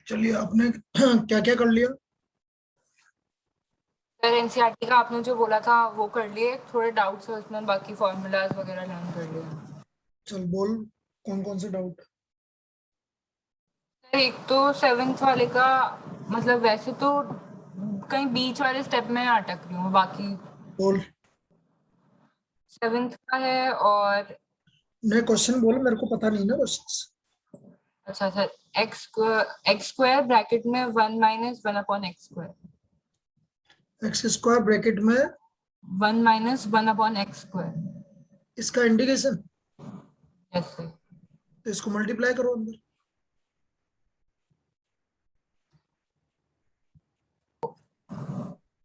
चलिए आपने क्या क्या कर लिया? सर एनसीईआरटी का आपने जो बोला था वो कर लिए, थोड़े डाउट्स है उसमें, बाकी फॉर्मूलाज वगैरह लर्न कर लिए। चल बोल, कौन कौन से डाउट? सर एक तो सेवेंथ वाले का, मतलब वैसे तो कहीं बीच वाले स्टेप में अटक रही हूँ, बाकी बोल। सेवेंथ का है। और नहीं, क्वेश्चन बोल, मेरे को पता नहीं ना क्वेश्चन। अच्छा सर, एक्स स्क्वायर ब्रैकेट में 1 - 1/x²। एक्स स्क्वायर ब्रैकेट में 1 - 1/x²। इसका इंडिकेशन, यस सर। तो इसको मल्टीप्लाई करो अंदर।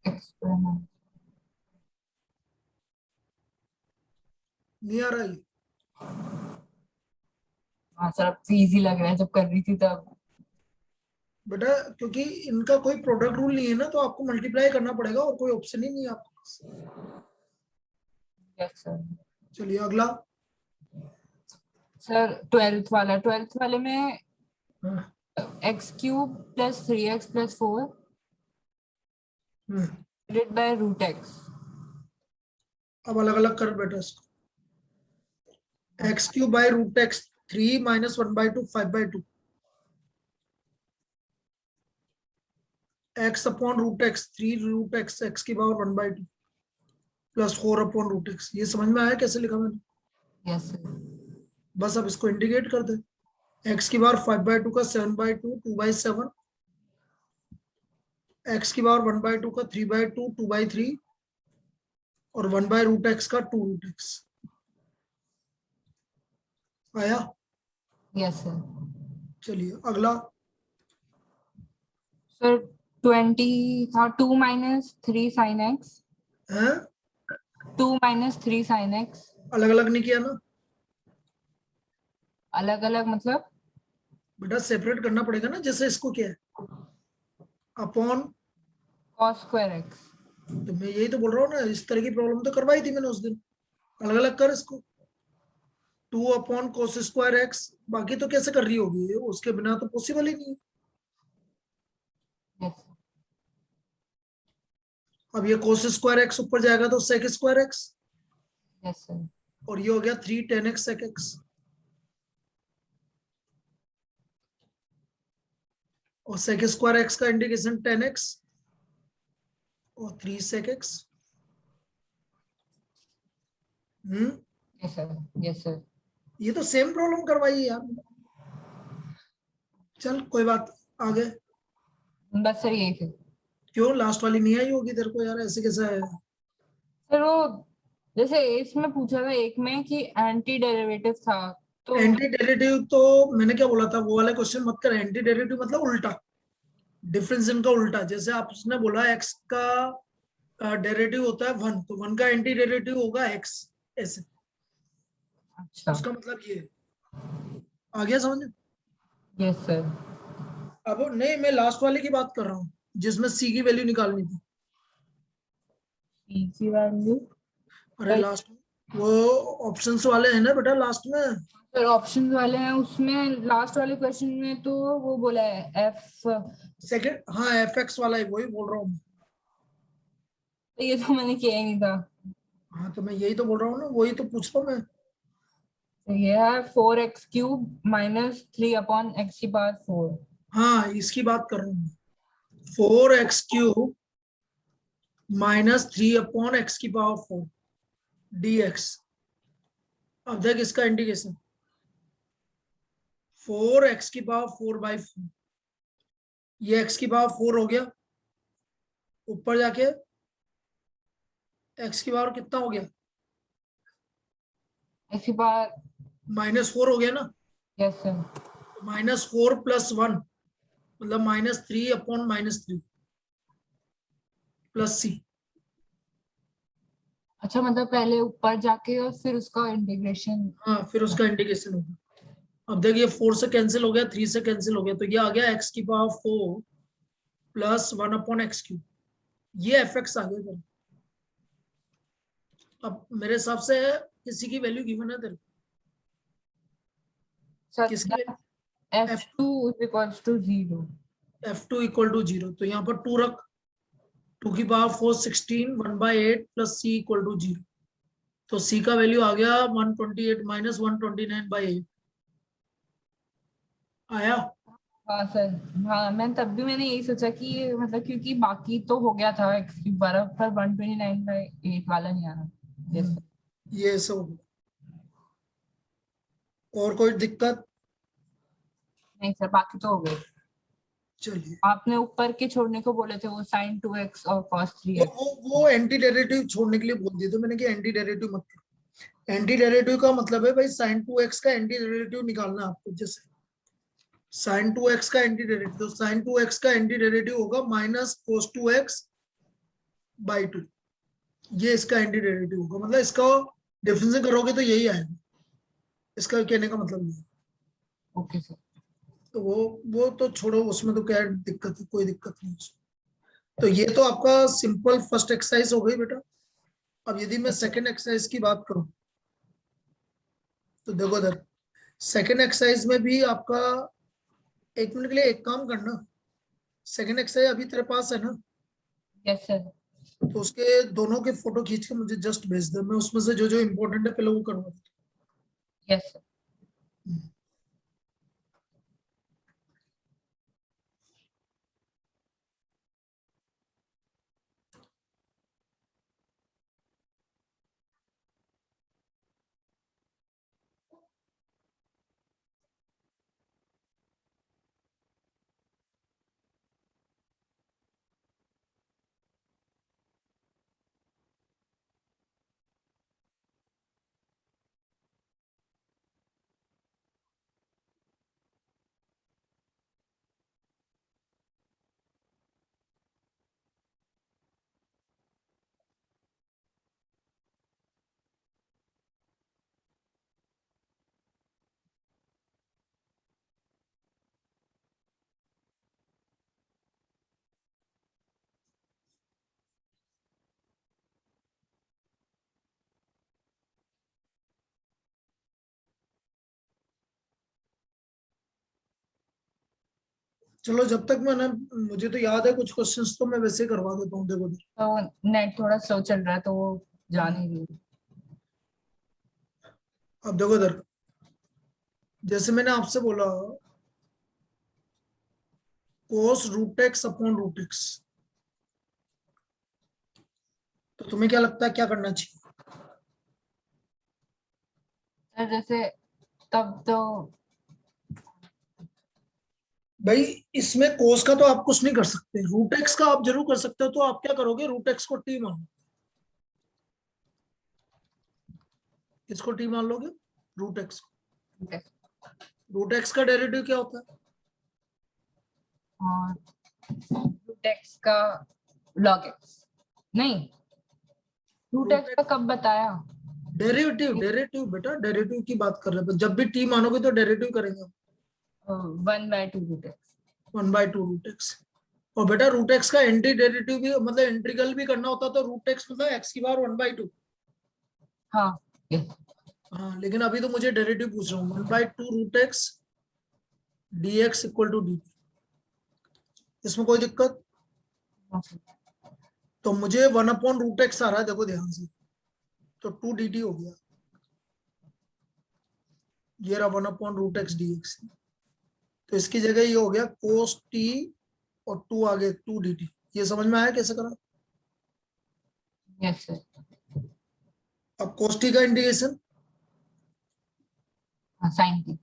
एक्स²। नहीं आ रहा है? हाँ सर, अब तो इजी लग रहा है, जब कर रही थी तब। बेटा क्योंकि इनका कोई प्रोडक्ट रूल नहीं है ना, तो आपको मल्टीप्लाई करना पड़ेगा और कोई ऑप्शन ही नहीं है आपके पास। Yes sir. चलिए अगला। सर ट्वेल्थ वाले में हाँ। x³ + 3x + 4 हम्म, √x। अब अलग अलग कर बेटा इसको। x³/√x 3 - 1/2 5/2 x/√x 3√x x⁻1/2 +4/√x। ये समझ में आया कैसे लिखा मैंने? Yes sir. बस अब इसको इंडिकेट कर दे। x⁻² 5/2 का 7/2 2/7, x⁻² 1/2 का 3/2 2/3 और 1/√x का 2√x। आया? Yes sir. चलिए अगला। सर 20 था, 2 - 3 sin x। है? 2 - 3 sin x। अलग अलग नहीं किया ना अलग अलग मतलब? बेटा, सेपरेट करना पड़ेगा ना, जैसे इसको क्या है अपॉन। cos²x। तो मैं यही तो बोल रहा हूँ ना, इस तरह की प्रॉब्लम तो करवाई थी मैंने उस दिन। अलग अलग कर इसको। 2/cos²x, बाकी तो कैसे कर रही होगी, उसके बिना तो पॉसिबल ही नहीं है। यस। अब ये cos²x ऊपर जाएगा तो sec²x, यस सर। और ये हो गया 3 10x sec x, और sec²x का इंडिकेशन 10x और 3 sec x। Yes sir. Yes sir. ये तो सेम प्रॉब्लम करवाई है यार। चल कोई बात, आगे। बस सर यही थे। क्यों लास्ट वाली नहीं आई होगी तेरे को यार, ऐसे कैसे है? सर वो जैसे इसमें पूछा था एक में कि एंटी डेरिवेटिव था, तो एंटी डेरिवेटिव तो मैंने क्या बोला था, वो वाले क्वेश्चन मत कर। एंटी डेरिवेटिव मतलब उल्टा, डिफरेंस इनका उल्टा। जैसे आपने बोला एक्स का डेरिवेटिव होता है 1, तो 1 का एंटी डेरिवेटिव होगा एक्स, ऐसे। अच्छा। उसका मतलब ये है। आ गया समझ में? Yes sir. अब नहीं, मैं लास्ट वाले की बात कर रहा हूँ, जिसमें सी की वैल्यू निकालनी थी। पी की वैल्यू? अरे लास्ट, वो ऑप्शंस वाले हैं ना बेटा लास्ट में। सर ऑप्शन वाले हैं उसमें, लास्ट वाले क्वेश्चन में तो वो बोला है एफ। सेकंड, हाँ एफ एक्स वाला है, वही बोल रहा हूँ मैं। ये तो मैंने किया ही नहीं था। हाँ तो मैं यही तो बोल रहा हूँ ना, वही तो पूछ रहा हूँ मैं। तो ये है 4x³ - 3/x⁴। हाँ इसकी बात कर रहा हूँ मैं। 4x³ -3/x⁴ dx। अब देख इसका इंडिकेशन, 4x⁴/4, ये x⁴ हो गया। ऊपर जाके x⁴ कितना हो गया? x⁴। -4 हो गया ना। Yes sir. -4 + 1 मतलब -3/-3 प्लस सी। अच्छा, मतलब पहले ऊपर जाके और फिर उसका इंटीग्रेशन। हाँ फिर उसका इंडिकेशन होगा। अब देखिए 4 से कैंसिल हो गया, 3 से कैंसिल हो गया, तो ये आ गया x⁴ + 1/x³। ये एफ एक्स आ गया तेरे। अब मेरे हिसाब से किसी की वैल्यू गिवन है तेरे को। सच किसकी that value? f2 = 0। f2 equal to 0, तो यहाँ पर 2 रख, 2 की power 4 16 1/8 plus c equal to 0, तो c का वैल्यू आ गया 128 माइनस 129/8 आया। हाँ सर। हाँ मैं तब भी मैंने यही सोचा कि मतलब क्योंकि बाकी तो हो गया था एक्स क्यूब बारह पर 129/8 वाला नहीं आ रहा। यस। ये सब, और कोई दिक्कत? नहीं सर बाकी तो हो गए। चलिए, आपने ऊपर के छोड़ने को बोले थे वो साइन 2x और कॉस वो 3x। वो वो एंटी डेरिवेटिव छोड़ने के लिए बोल दिए, तो मैंने कि एंटी डेरिवेटिव मत करो। एंटी डेरिवेटिव का मतलब है भाई साइन 2x का एंटी डेरिवेटिव निकालना है आपको। जैसे साइन 2x का एंटी डेरिवेटिव, तो साइन 2x का एंटी डेरिवेटिव होगा माइनस कोस 2x/2, ये इसका एंटी डेरिवेटिव होगा। मतलब इसका डिफरेंस करोगे तो यही आएगा, इसका कहने का मतलब ये है। Okay sir. तो वो तो छोड़ो, उसमें तो क्या दिक्कत है, कोई दिक्कत नहीं उसमें। तो ये तो आपका सिंपल फर्स्ट एक्सरसाइज हो गई बेटा। अब यदि मैं सेकंड एक्सरसाइज की बात करूं, तो देखो इधर सेकंड एक्सरसाइज में भी आपका, एक मिनट के लिए एक काम करना, सेकंड एक्सरसाइज अभी तेरे पास है ना, यस सर। तो उसके दोनों के फोटो खींच के मुझे जस्ट भेज दे, मैं उसमें से जो जो इम्पोर्टेंट है पहले वो करूंगा। Yes sir. चलो, जब तक मैंने, मुझे तो याद है कुछ क्वेश्चंस, तो मैं वैसे ही करवा देता हूँ। देखो तो नेट थोड़ा स्लो चल रहा है तो वो जा नहीं रही। अब देखो इधर, जैसे मैंने आपसे बोला cos root X upon root X, तो तुम्हें क्या लगता है क्या करना चाहिए? सर जैसे तब तो भाई इसमें कोस का तो आप कुछ नहीं कर सकते, रूट एक्स का आप जरूर कर सकते हो। तो आप क्या करोगे, रूट एक्स को टी मानो। किसको टी मान लोगे? रूट एक्स को। रूट एक्स का डेरिवेटिव क्या होता है? और रूट एक्स का लॉग एक्स। नहीं रूट रूट एक्स का एक्स कब बताया? डेरिवेटिव, डेरिवेटिव बेटा, डेरिवेटिव की बात कर रहे हैं। जब भी टी मानोगे तो डेरिवेटिव करेंगे। 1/2 रूट एक्स। 1/2 root x. और बेटा रूट एक्स का एंटी डेरिवेटिव भी, मतलब इंटीग्रल भी करना होता, तो रूट एक्स मतलब एक्स की पावर 1/2। हाँ yes। हाँ, लेकिन अभी तो मुझे डेरिवेटिव पूछ रहा हूँ। 1/2 root x D x equal to d, इसमें कोई दिक्कत? हाँ, सर। तो मुझे 1/√x आ रहा है, देखो ध्यान से, तो 2 dt हो गया। ये रहा 1/√x dx, तो इसकी जगह ये हो गया cos t, और 2 आगे 2 dt। ये समझ में आया कैसे करा? Yes sir. अब cos t का इंटीग्रेशन हाँ साइन थी।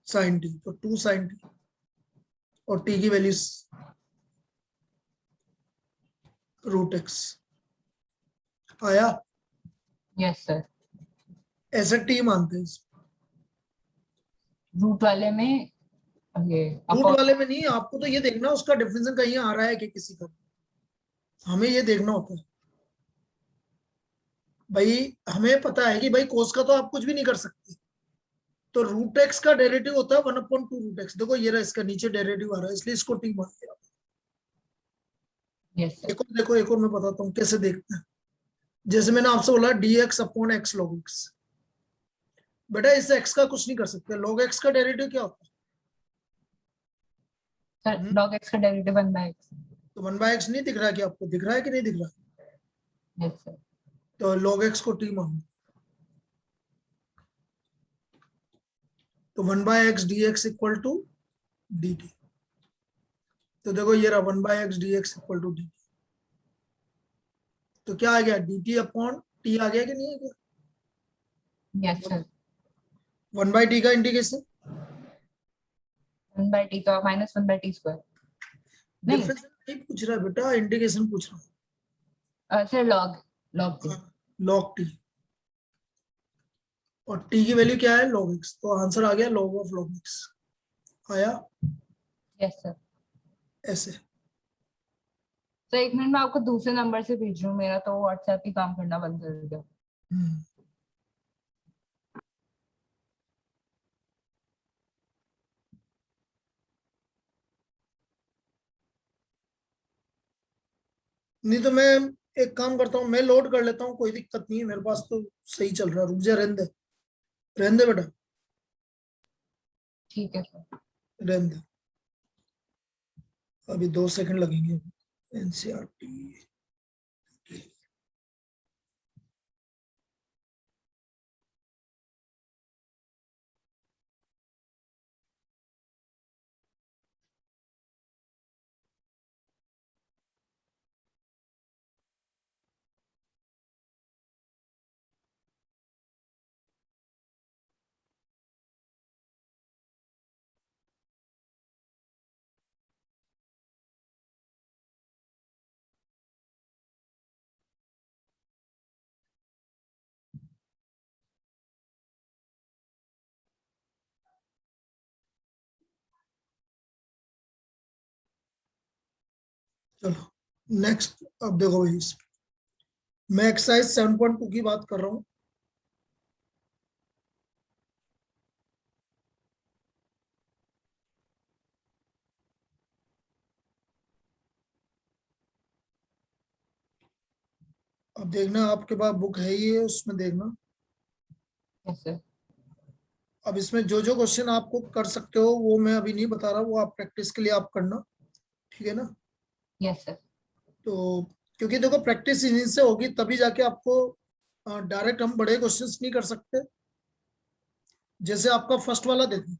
sin t, तो 2 sin t, और t की वैल्यू √x आया। Yes sir. ऐसे t मानते हैं इसको। रूट वाले में ये रूट अपॉन। वाले में नहीं, आपको तो ये देखना उसका डिफरेंस कहीं आ रहा है कि किसी का, हमें ये देखना होता है। भाई हमें पता है कि भाई कोस का तो आप कुछ भी नहीं कर सकते, तो रूट एक्स का डेरिवेटिव होता है 1/2 √x। देखो ये रहा, इसका नीचे डेरिवेटिव आ रहा है, इसलिए इसको टी मान लिया। Yes sir. एक और देखो, एक और मैं बताता हूँ कैसे देखते हैं। जैसे मैंने आपसे बोला dx upon x log x, बेटा इस x का कुछ नहीं कर सकते। log x का डेरिवेटिव क्या होता है? सर log x का डेरिवेटिव 1/x। तो 1/x नहीं दिख रहा, क्या आपको दिख रहा है कि नहीं दिख रहा? Yes sir. तो log x को t मानो, तो 1/x dx equal to dt। तो देखो ये रहा 1/x dx equal to dt। तो क्या आ गया, dt अपॉन t आ गया कि नहीं आ गया? Yes sir. 1/t का इंटीग्रेशन, 1/t का माइनस 1/t स्क्वायर। नहीं डिफरेंस नहीं पूछ रहा है बेटा, इंटीग्रेशन पूछ रहा सर log t। हूँ। log t, और t की वैल्यू क्या है, log x। तो आंसर आ गया log ऑफ log x आया यस सर। ऐसे। सर एक मिनट, मैं आपको दूसरे नंबर से भेज रहा हूँ, मेरा तो व्हाट्सएप ही काम करना बंद कर दिया। हम्म। नहीं तो मैं एक काम करता हूँ, मैं लोड कर लेता हूँ, कोई दिक्कत नहीं है मेरे पास तो, सही चल रहा है। रुक जा, रहने दे, रहने दे बेटा, ठीक है सर। रहने दे, अभी 2 सेकंड लगेंगे। एनसीईआरटी, चलो नेक्स्ट। अब देखो भाई, मैं एक्सरसाइज 7.2 की बात कर रहा हूँ। अब देखना, आपके पास बुक है ही है, उसमें देखना। Yes sir. अब इसमें जो जो क्वेश्चन आपको कर सकते हो वो मैं अभी नहीं बता रहा, वो आप प्रैक्टिस के लिए आप करना, ठीक है ना? Yes sir. तो क्योंकि देखो प्रैक्टिस इन्हीं से होगी, तभी जाके आपको डायरेक्ट हम बड़े क्वेश्चंस नहीं कर सकते। जैसे आपका फर्स्ट वाला देखो,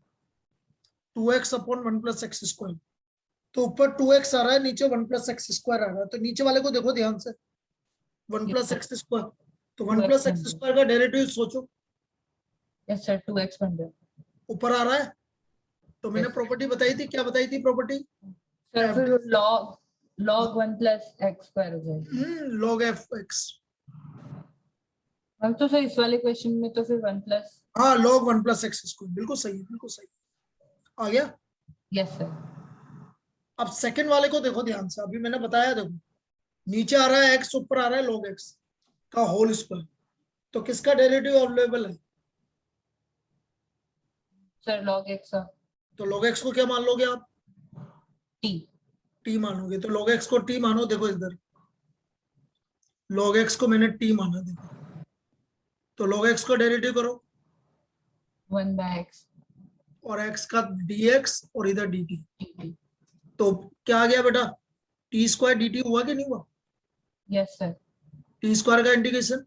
2x अपॉन 1 + x²। तो ऊपर 2x आ रहा है, नीचे 1 + x² आ रहा है, तो नीचे वाले को देखो ध्यान से, 1 + x²। तो 1 + x² का डेरिवेटिव सोचो, यस सर 2x बन गया। ऊपर आ रहा है। तो मैंने यस प्रॉपर्टी बताई थी, क्या बताई थी प्रॉपर्टी? सर, फिर log 1 + x² हो जाएगा। log f(x). हम तो सर इस वाले क्वेश्चन में तो फिर 1+। हाँ, log 1 + x², बिल्कुल सही है, बिल्कुल सही आ गया। Yes sir. अब सेकंड वाले को देखो ध्यान से, अभी मैंने बताया, देखो नीचे आ रहा है x, ऊपर आ रहा है log x का होल स्क्वायर। तो किसका डेरिवेटिव अवेलेबल है? सर log x का तो log x को क्या मान लोगे आप? t। t मानोगे, तो log x को t मानो। देखो इधर log x को मैंने t माना, देखो। तो log x का डेरिवेटिव करो, 1/x और x का dx, और इधर dt। dt। तो क्या आ गया बेटा, t² dt हुआ कि नहीं हुआ? Yes sir. t² का इंटीग्रेशन,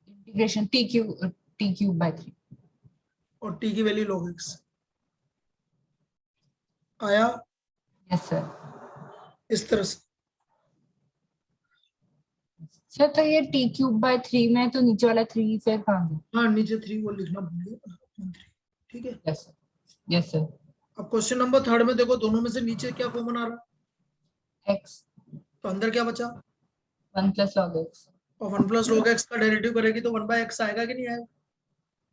इंटीग्रेशन t³/3। और t की वैल्यू log x आया यस सर। इस तरह से। सर तो ये t³/3 में तो नीचे वाला 3 फिर कहाँ गया? हाँ, नीचे 3 वो लिखना भूल गया, 3, ठीक है। Yes sir. Yes sir. अब क्वेश्चन नंबर 3 में देखो, दोनों में से नीचे क्या कॉमन आ रहा है? x तो अंदर क्या बचा? 1 + log x। और 1 + log x का डेरिवेटिव करेगी तो 1/x आएगा कि नहीं आएगा?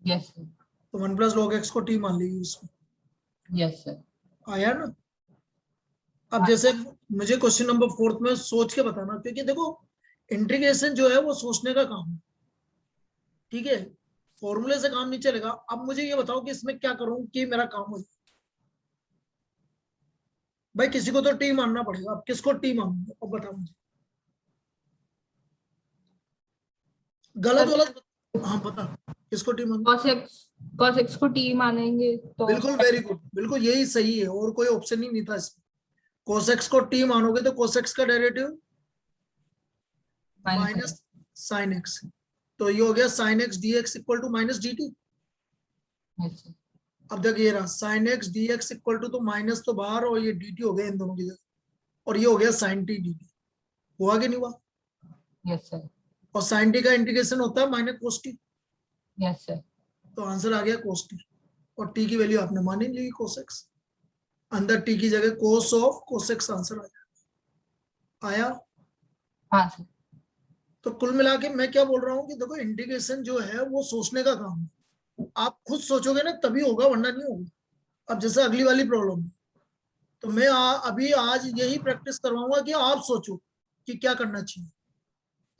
Yes sir. तो 1 + log x को t मान लीजिए इसको, यस सर। आया ना? अब जैसे मुझे क्वेश्चन नंबर 4 में सोच के बताना, क्योंकि देखो इंटीग्रेशन जो है वो सोचने का काम है, ठीक है? फॉर्मूले से काम नहीं चलेगा। अब मुझे ये बताओ कि इसमें क्या करूं कि मेरा काम हो जाए। भाई किसी को तो टी मानना पड़ेगा, अब किसको टी मानूंगा, अब बताओ मुझे। गलत सर वाला, हाँ बता, किसको टी मान? cos x को t मानेंगे तो बिल्कुल, वेरी गुड, बिल्कुल यही सही है, और कोई ऑप्शन ही नहीं था इसमें। cos x को t मानोगे तो cos x का डेरिवेटिव माइनस sin x, तो ये हो गया sin x dx equal to minus dt। अब देखिए रहा sin x dx equal to, तो माइनस तो बाहर और ये dt हो गया इन दोनों की जगह, और ये हो गया sin t dt। हुआ कि नहीं हुआ? यस सर, और sin t का इंटीग्रेशन होता है minus cos t, yes sir, तो आंसर आ गया cos t। और t की वैल्यू आपने मानी ली cos x, अंदर t की जगह cos of cos x answer आया। हाँ सर, तो कुल मिला के मैं क्या बोल रहा हूँ कि देखो, इंटीग्रेशन जो है वो सोचने का काम है। आप खुद सोचोगे ना तभी होगा, वरना नहीं होगा। अब जैसे अगली वाली प्रॉब्लम, तो मैं अभी आज यही प्रैक्टिस करवाऊंगा कि आप सोचो कि क्या करना चाहिए,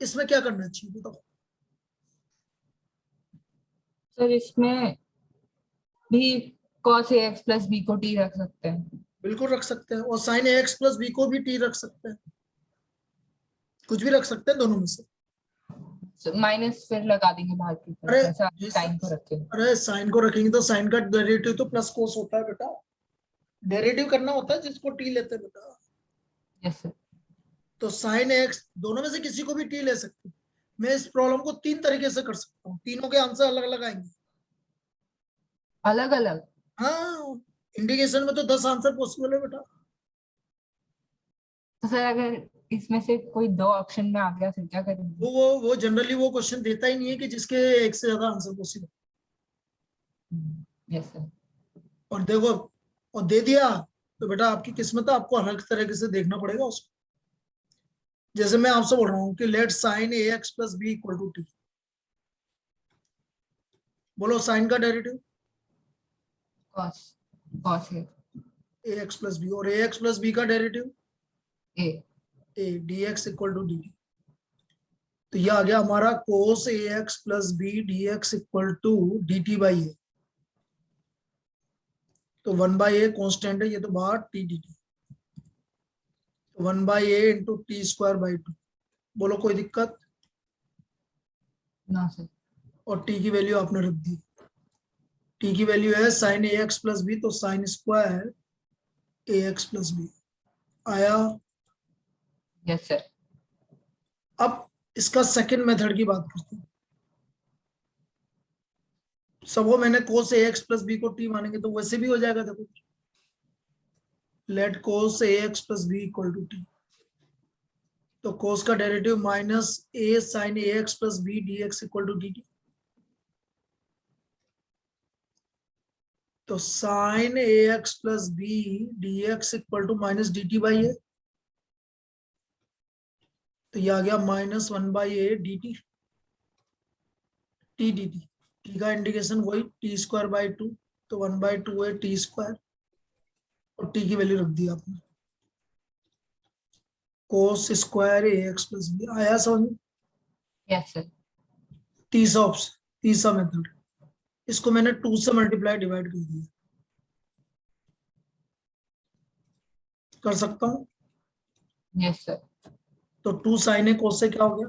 इसमें क्या करना चाहिए बताओ। सर इसमें भी cos ax प्लस b को t रख सकते हैं। बिल्कुल रख सकते हैं, और sign A X plus B को भी टी रख सकते हैं, कुछ भी रख सकते हैं दोनों में से। माइनस फिर लगा देंगे बाहर की अरे तरफ, ऐसा साइन को रखेंगे। अरे साइन को रखेंगे तो साइन का डेरिवेटिव तो प्लस कोस होता है बेटा, डेरिवेटिव करना होता है जिसको टी लेते हैं बेटा। यस सर, तो साइन एक्स दोनों में से किसी को भी टी ले सकते हैं। मैं इस प्रॉब्लम को तीन तरीके से कर सकता हूँ, तीनों के आंसर अलग अलग आएंगे। अलग अलग। हाँ, इंटीग्रेशन में तो 10 आंसर पॉसिबल है बेटा। तो सर अगर इसमें से कोई दो ऑप्शन में आ गया फिर क्या करेंगे? वो जनरली वो क्वेश्चन देता ही नहीं है कि जिसके एक से ज्यादा आंसर पॉसिबल। यस सर, और देखो, और दे दिया तो बेटा आपकी किस्मत है, आपको अलग तरीके से देखना पड़ेगा उसको। जैसे मैं आपसे बोल रहा हूँ कि let sine A X plus B equal to T, बोलो साइन का derivative cos cos A X plus B, और ए एक्स प्लस बी का derivative a A D x equal to D. तो ये आ गया हमारा cos A X plus B D x equal to D T by A. तो 1/a constant है, ये तो बाहर टी डी टी, तो 1/a into T square by two. बोलो कोई दिक्कत? ना सर, और टी की वैल्यू आपने रख दी, टी की वैल्यू है sign A X plus B, तो साइन स्क्वायर ए एक्स प्लस बी आया। यस सर, अब इसका सेकंड मेथड की बात करते हैं। सब वो मैंने cos A X plus B को टी मानेंगे तो वैसे भी हो जाएगा। देखो, let cos A X plus B equal to T, तो कोस का derivative minus A sine A X plus B D x equal to D T. तो sine A X plus B D x equal to minus D T by A, तो ये आ गया minus 1/a D T, T D T. T का integration वही T square by two, तो 1/2 है T square, और टी की वैल्यू रख दी आपने कोस स्क्वायर ए एक्स प्लस बी। आया समझ में? यस सर, तीसरा ऑप्शन, तीसरा मेथड, इसको मैंने 2 से मल्टीप्लाई डिवाइड कर दिया, कर सकता हूँ। यस सर, तो 2 साइन ए कोस से क्या हो गया?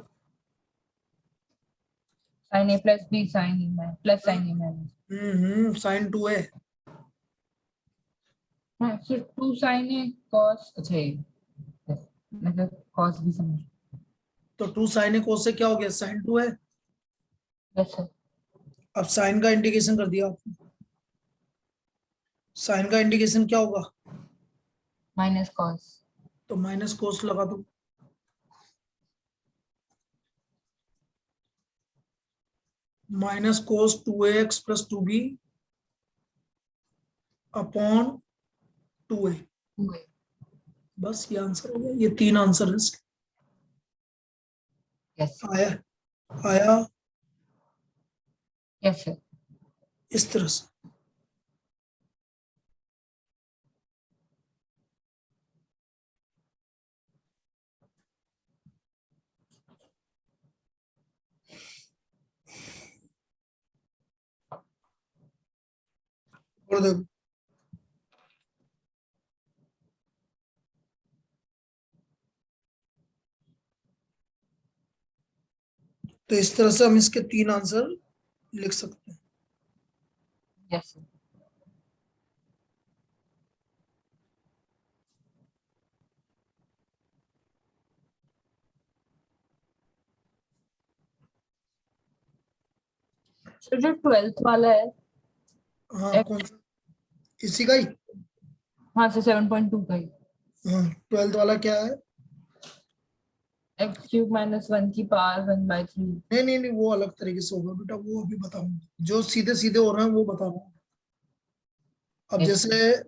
sin a plus b sin a minus plus sin a minus sine 2 है, हाँ फिर 2 sin a cos, अच्छा ये मतलब cos भी समझ। तो 2 साइन ए कोस से क्या हो गया? साइन 2 है। यस सर, अब साइन का इंटीग्रेशन कर दिया आपने, साइन का इंटीग्रेशन क्या होगा? माइनस cos, तो माइनस कोस लगा दो, minus cos 2ax plus 2b upon 2a। 2a। बस ये आंसर हो गया, ये 3 आंसर है इसके। यस आया आया यस सर, इस तरह से। और देखो, तो इस तरह से हम इसके 3 आंसर लिख सकते हैं। Yes sir. सर जो 12th वाला है, हाँ कौन सा, इसी का ही। हाँ सर 7.2 का ही, हाँ 12th वाला क्या है? x क्यूब माइनस 1 की पावर 1/3। नहीं नहीं नहीं, वो अलग तरीके से होगा बेटा, वो अभी बताऊंगा। जो सीधे सीधे हो रहे हैं वो बता रहा हूँ। अब यस जैसे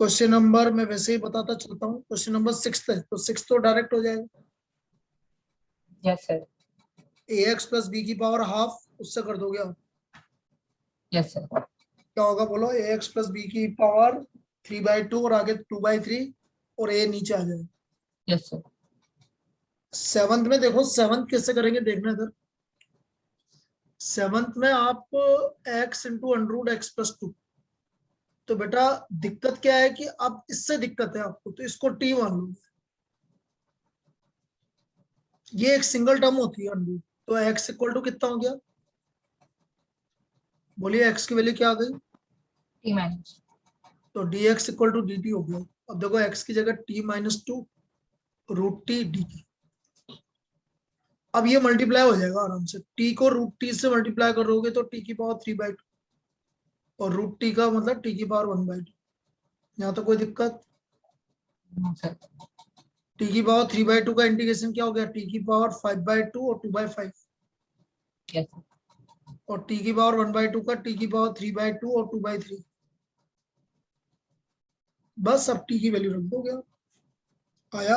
क्वेश्चन नंबर, मैं वैसे ही बताता चलता हूँ। क्वेश्चन नंबर 6 है, तो 6 तो डायरेक्ट हो जाएगा। Yes sir. ax plus b की पावर हाफ, उससे कर दोगे आप। Yes sir. क्या होगा बोलो? ax प्लस बी की पावर 3/2 और आगे 2/3, और a नीचे आ जाएगा। Yes sir. सेवंथ में देखो, सेवंथ कैसे करेंगे देखना इधर। सेवंथ में आप x into under root x plus 2। तो बेटा दिक्कत क्या है कि अब इससे दिक्कत है आपको, तो इसको t मान लो। ये एक सिंगल टर्म होती है अंडरूट। तो x इक्वल टू कितना हो गया? बोलिए x की वैल्यू क्या आ गई? t minus. तो dx इक्वल टू dt हो गया। अब देखो x की जगह t-2 root T D T. अब ये मल्टीप्लाई हो जाएगा आराम से। t को रूट टी से मल्टीप्लाई करोगे तो t की पावर 3/2, और रूट टी का मतलब t की पावर 1/2। यहाँ तो कोई दिक्कत? हाँ सर। t की पावर 3/2 का इंटीग्रेशन क्या हो गया? t की पावर 5/2 और 2/5, यस सर। और t की पावर 1/2 का t की पावर 3/2 और 2/3। बस अब t की वैल्यू रख दोगे आप। आया?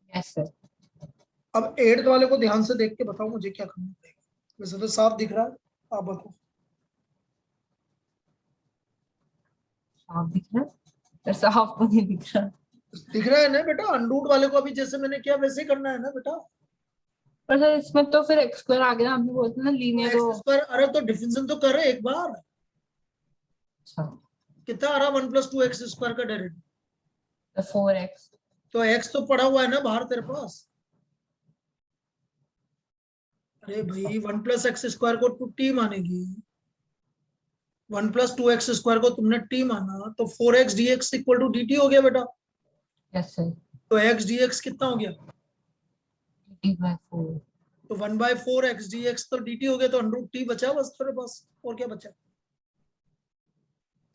Yes sir. अब 8th वाले को ध्यान से देख के बताओ मुझे क्या करना पड़ेगा। वैसे तो साफ दिख रहा है, आप बताओ। साफ दिख रहा है सर? साफ तो नहीं दिख रहा। दिख रहा है ना बेटा? अनरूट वाले को अभी जैसे मैंने किया वैसे ही करना है ना बेटा। पर सर इसमें तो फिर एक्स स्क्वायर आ गया, आपने बोलते ना तो लीनियर हो। एक्स स्क्वायर, अरे तो डिफरेंशियल तो कर एक बार। अच्छा। कितना आ रहा? 1 + 2x² का डेरिवेटिव। तो 4x। तो x तो पड़ा हुआ है ना बाहर तेरे पास। अरे भाई 1 + x² को तू t मानेगी, 1 + 2x² को तुमने t माना, तो 4x dx equal to dt हो गया बेटा। Yes sir. तो x dx कितना हो गया? t/4। तो 1/4 x dx तो dt हो गया, तो अंडरूट t बचा बस तेरे पास। और क्या बचा?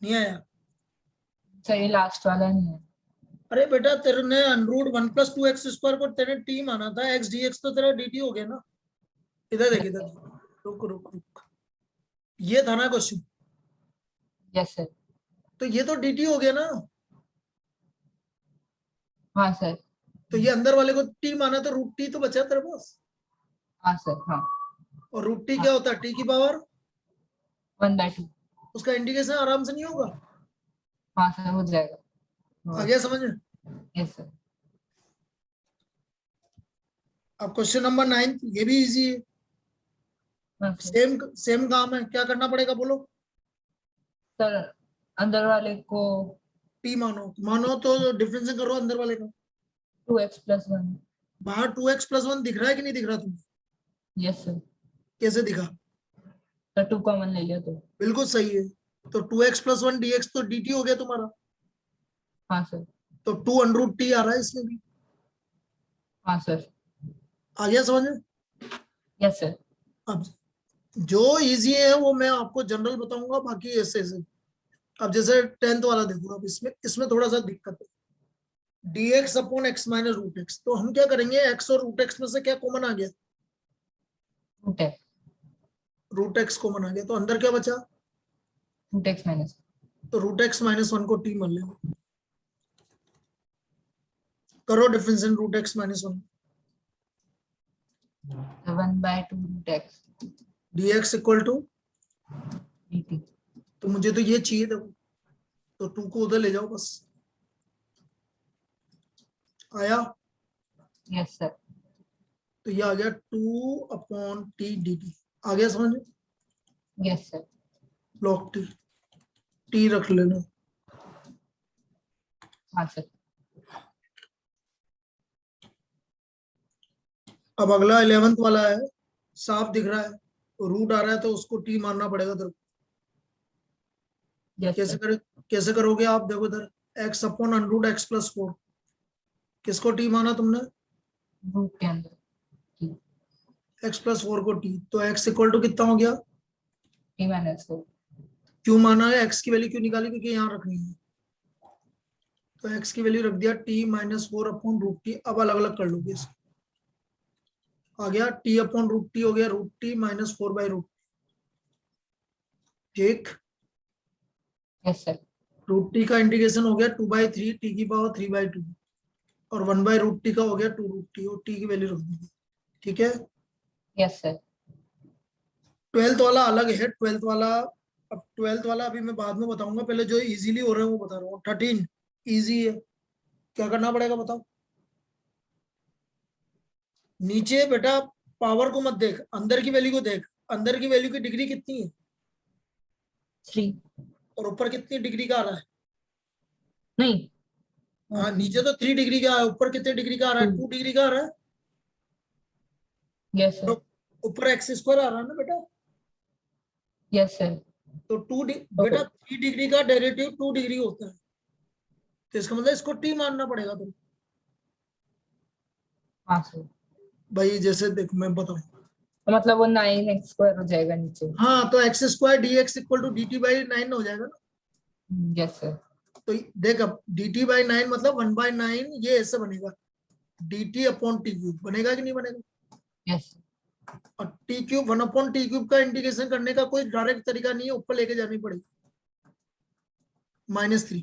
नहीं आया? सर ये लास्ट वाला नहीं है। अरे बेटा तेरे ने अंडरूट 1 + 2x² को तेरे t माना था, x dx तो तेरा dt हो गया ना। इधर देख, इधर रुक रुक रुक, ये था ना क्वेश्चन। Yes sir. तो ये तो dt हो गया ना। हाँ सर। तो ये अंदर वाले को t माना, तो रूट t तो बचा तेरे पास। हाँ सर। हाँ। और रूट t हाँ क्या होता है? t की पावर। 1/2। उसका इंटीग्रेशन आराम से नहीं होगा? हाँ सर हो जाएगा। आ गया समझ में? Yes sir. अब क्वेश्चन नंबर 9, ये भी इजी है। हाँ सर। सेम सेम काम है, क्या करना पड़ेगा बोलो? सर अंदर वाले को t मानो, मानो तो डिफरेंस करो अंदर वाले का। 2x+1। बाहर 2x+1 दिख रहा है कि नहीं दिख रहा तुम्हें? Yes sir. कैसे दिखा? सर 2 कॉमन ले लिया तो। बिल्कुल सही है। तो 2x+1 dx तो dt हो गया तुम्हारा। हाँ सर। तो 2 √t आ रहा है इसमें भी। हाँ सर। आ गया समझ में? Yes sir. अब जो इजी है वो मैं आपको जनरल बताऊंगा, बाकी ऐसे ऐसे। अब जैसे 10th वाला देखो, अब इसमें इसमें थोड़ा सा दिक्कत है। dx/x - √x, तो हम क्या करेंगे? x और √x में से क्या कॉमन आ गया? रूट है। √x कॉमन आ गया, तो अंदर क्या बचा? Root x minus. तो √x-1 को t मान लेंगे। करो difference in √x-1। 1/2 root x dx equal to, dt। तो मुझे तो ये चाहिए था, तो 2 को उधर ले जाओ बस। आया? Yes sir. तो ये आ गया 2/t dt। आ गया समझ में? Yes sir. log t रख लेना। हाँ सर। अब अगला 11th वाला है, साफ दिख रहा है। रूट आ रहा है तो उसको टी मानना पड़ेगा तेरे को। यस कैसे सर। कर कैसे करोगे आप? देखो इधर x upon under x plus 4, किसको टी माना तुमने? रूट के अंदर x प्लस 4 को टी, तो x इक्वल टू कितना हो गया? T minus 4। क्यों माना है? x की वैल्यू क्यों निकाली? क्योंकि यहाँ रखनी है, तो x की वैल्यू रख दिया t minus 4 upon root t. अब अलग अलग कर लोगे इसको, आ गया t अपॉन रूट टी हो गया root t minus 4 by root. ठीक, यस सर। रूट टी का इंटीग्रेशन हो गया 2/3 टी की पावर 3/2, और 1/रूट टी का हो गया 2 रूट टी, और टी की वैल्यू रख दी। ठीक है, यस सर। 12th वाला अलग है। 12th वाला, अब 12th वाला अभी मैं बाद में बताऊंगा, पहले जो इजीली हो रहे हैं वो बता रहा हूँ। 13 इजी है, क्या करना पड़ेगा बताओ? नीचे बेटा पावर को मत देख, अंदर की वैल्यू को देख। अंदर की वैल्यू की डिग्री कितनी है? 3 और ऊपर कितनी डिग्री का आ रहा है? नहीं। हाँ, नीचे तो 3 डिग्री का है, ऊपर कितने डिग्री का आ रहा है? 2 डिग्री का आ रहा है। Yes sir. तो ऊपर एक्स स्क्वायर आ रहा है ना बेटा, यस सर। तो बेटा 3 डिग्री का डेरिवेटिव 2 डिग्री होता है, तो इसका मतलब इसको टी मानना पड़ेगा तुम। हाँ सर। भाई जैसे देख मैं बताऊं, तो मतलब वो 9x² हो जाएगा नीचे। हाँ, तो x square d x equal to D T by 9 हो जाएगा ना। Yes sir. तो देख अब डी टी बाई 9 मतलब 1/9, ये ऐसे बनेगा D T upon T cube, बनेगा कि नहीं बनेगा? यस। और टी क्यूब 1/t³ का इंटीग्रेशन करने का कोई डायरेक्ट तरीका नहीं है, ऊपर लेके जानी पड़ेगी -3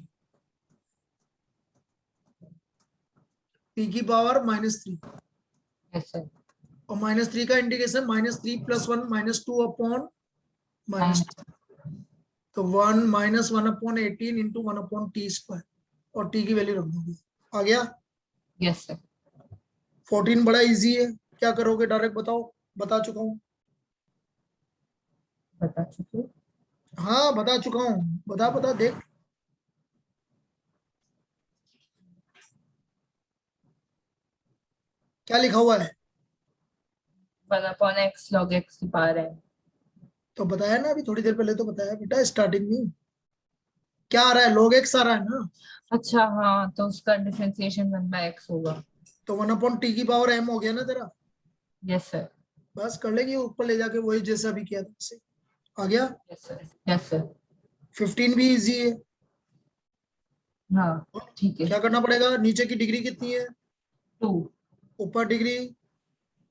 टी की पावर -3, यस सर। और -3 का इंटीग्रेशन -3 + 1 -2 अपॉन -2, तो 1 -1/18 इंटू 1/t², और टी की वैल्यू रख दूंगी। आ गया? Yes sir. 14 बड़ा इजी है, क्या करोगे डायरेक्ट बताओ? बता चुका हूँ। बता चुके। हाँ बता चुका हूँ, बता बता देख। क्या लिखा हुआ है? 1/x log x की पावर है। तो बताया ना, अभी थोड़ी देर पहले तो बताया बेटा, स्टार्टिंग में क्या आ रहा है? log x आ रहा है ना, अच्छा हाँ, तो उसका डिफरेंशिएशन 1/x होगा। तो 1/t की पावर m हो गया ना तेरा। Yes sir. बस कर लेगी ऊपर ले जाके, वही जैसा अभी किया था वैसे। आ गया? Yes sir. Yes sir. 15 भी इजी है। हाँ ठीक है। क्या करना पड़ेगा? नीचे की डिग्री कितनी है? 2 ऊपर डिग्री,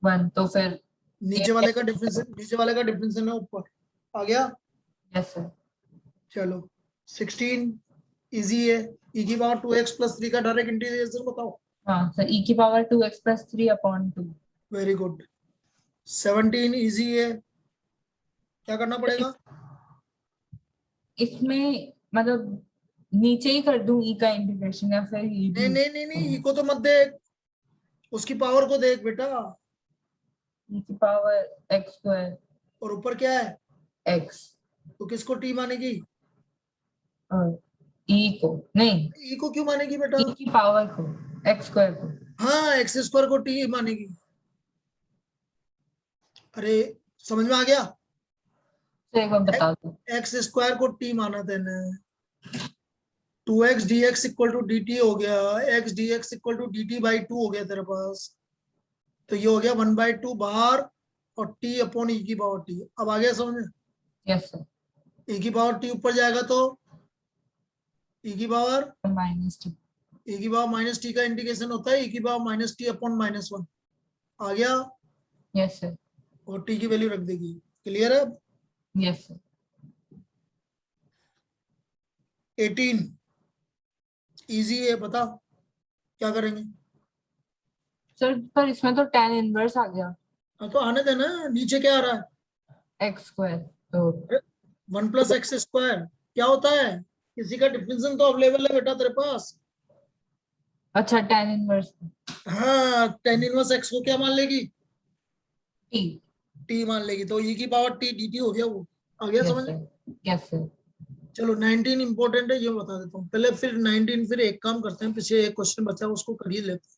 1 तो फिर नीचे वाले का डिफरेंस, नीचे वाले का डिफरेंस है ऊपर। आ गया? Yes sir. चलो 16 इजी है। e की पावर 2x + 3 का डायरेक्ट इंटीग्रेशन बताओ। हाँ सर, e की power 2x + 3/2। Very good. 17 easy है, क्या करना पड़ेगा? इसमें मतलब नीचे ही कर दूं e का इंटीग्रेशन, या फिर ये नहीं भी नहीं नहीं नहीं, e को तो मत देख, उसकी पावर को देख बेटा। e की पावर x² और ऊपर क्या है? x, तो किसको t मानेगी? और e को नहीं, e को क्यों मानेगी बेटा? e की पावर को, x² को। हाँ, x² को t मानेगी। अरे समझ में आ गया? तो एक बार बता दो। x² को t माना तेने, 2x dx equal to dt हो गया, x dx equal to dt/2 हो गया तेरे पास। तो ये हो गया 1/2 बाहर, और t अपॉन e की पावर t। अब आ गया समझ में? Yes sir. e की पावर t ऊपर जाएगा तो e की पावर -t। -t का इंटीग्रेशन होता है e की पावर -t अपॉन -1। आ गया? Yes sir. और t की वैल्यू रख देगी। क्लियर है? Yes sir. 18 इजी है, बता क्या करेंगे? सर पर इसमें तो tan इनवर्स आ गया हाँ तो आने देना, नीचे क्या आ रहा है? x², तो 1 + x² क्या होता है? किसी का डिफरेंशियल तो अवेलेबल है बेटा तेरे पास। अच्छा tan इनवर्स हाँ, tan इनवर्स x को क्या मान लेगी? t। t मान लेगी, तो e की पावर t dt हो गया वो। आ गया यस समझ में? सर। Yes sir. चलो 19 इंपॉर्टेंट है, ये बता देता हूँ पहले, फिर 19, फिर एक काम करते हैं, पीछे एक क्वेश्चन बचा है उसको कर ही लेते हैं।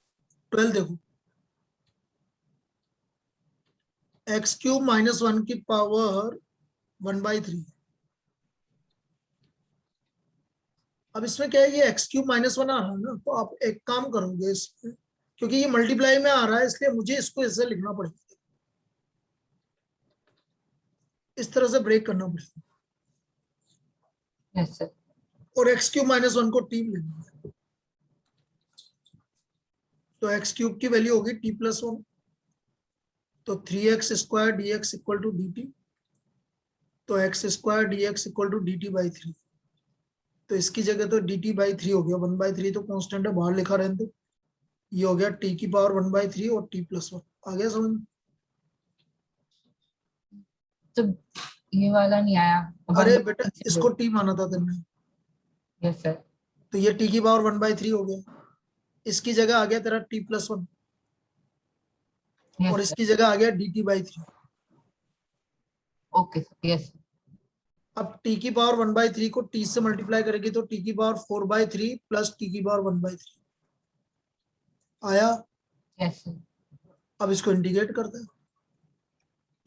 12 देखो, एक्स क्यूब माइनस 1 की पावर 1/3। अब इसमें क्या है, ये एक्स क्यूब माइनस 1 आ रहा है ना, तो आप एक काम करोगे इसमें, क्योंकि ये मल्टीप्लाई में आ रहा है इसलिए मुझे इसको ऐसे लिखना पड़ेगा, इस तरह से ब्रेक करना पड़ेगा। Yes sir. और एक्स क्यूब माइनस 1 को टी लेना है, तो एक्स क्यूब की वैल्यू होगी टी प्लस 1, तो 3x² dx equal to dt, तो x² dx equal to dt/3। तो इसकी जगह तो dt/3 हो गया, 1/3 तो कांस्टेंट है, बाहर लिखा रहने दो। ये हो गया t की पावर 1/3 और t प्लस 1। आ गया समझ में? तो ये वाला नहीं आया। अरे बेटा इसको t माना था तुमने, यस सर। तो ये t की पावर 1/3 हो गया। इसकी जगह आ गया तेरा t प्लस 1 और यस सर। इसकी जगह आ गया dt/3। Okay sir. यस। अब t की पावर 1/3 को t से मल्टीप्लाई करेगी तो t की पावर 4/3 प्लस t की पावर 1/3 आया। Yes sir. अब इसको इंटीग्रेट करते हैं,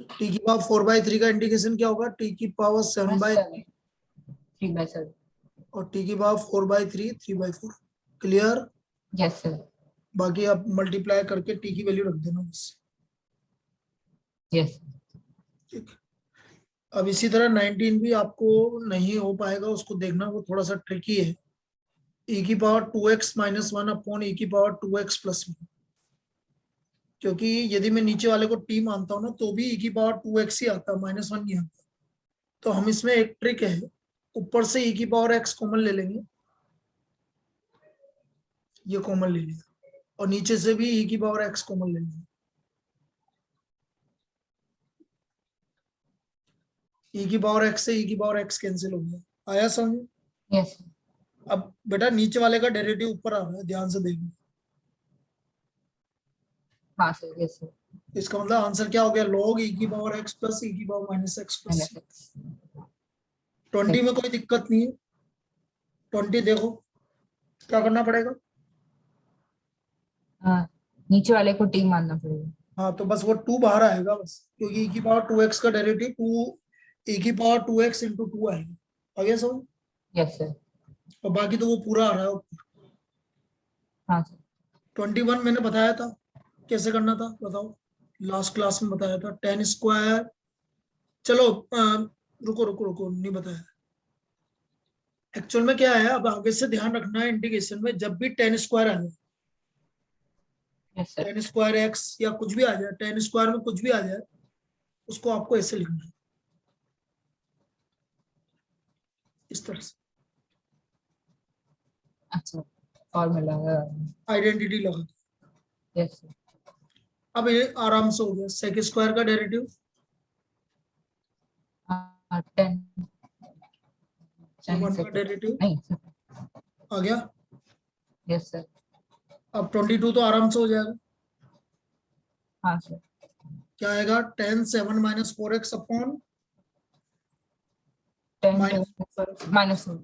t की पावर 4/3 का इंटीग्रेशन क्या होगा, t की पावर 7/3 3/7। और t की पावर 4/3 3/4। क्लियर? Yes sir. बाकी आप मल्टीप्लाई करके t की वैल्यू रख देना बस। यस। ठीक। अब इसी तरह 19 भी आपको नहीं हो पाएगा, उसको देखना, वो थोड़ा सा ट्रिकी है। e की power 2x minus 1 upon e की पावर 2x प्लस 1, क्योंकि यदि मैं नीचे वाले को t मानता हूं ना तो भी e की पावर 2x ही आता है, -1 नहीं आता। तो हम इसमें एक ट्रिक है, ऊपर से e की पावर x कॉमन ले लेंगे, ये कॉमन ले लिया, और नीचे से भी e की पावर x कॉमन ले लेंगे। e की पावर x से e की पावर x कैंसिल हो गया। आया समझ? यस। अब बेटा नीचे वाले का डेरिवेटिव ऊपर आ रहा है, ध्यान से देखना। हाँ सर। Yes sir. इसका मतलब आंसर क्या हो गया, log e की पावर x प्लस e की पावर -x प्लस। -x। 20 में कोई दिक्कत नहीं है। 20 देखो क्या करना पड़ेगा। हाँ, नीचे वाले को टी मानना पड़ेगा। हाँ तो बस वो 2 बाहर आएगा बस, क्योंकि e की पावर 2x का डेरिवेटिव 2 e की पावर 2x इंटू 2 आएगा। आगे समझ? Yes sir. और बाकी तो वो पूरा आ रहा है ऊपर। हाँ सर। 21 मैंने बताया था कैसे करना था, बताओ। लास्ट क्लास में बताया था, 10²। चलो रुको रुको रुको, नहीं बताया। एक्चुअल में क्या है, अब आगे से ध्यान रखना है इंटीग्रेशन में, जब भी 10² आ जाए, यस सर। 10²x या कुछ भी आ जाए, 10² में कुछ भी आ जाए, उसको आपको ऐसे लिखना है, इस तरह से अच्छा, फॉर्मूला। आइडेंटिटी लगा। Yes sir. अब ये आराम से हो गया, sec² का डेरिवेटिव 10 1 का सेकंड डेरिवेटिव नहीं। आ गया। Yes sir. अब 22 तो आराम से हो जाएगा। हाँ सर। क्या आएगा, 10 7 -4x अपॉन 10 माइनस -1।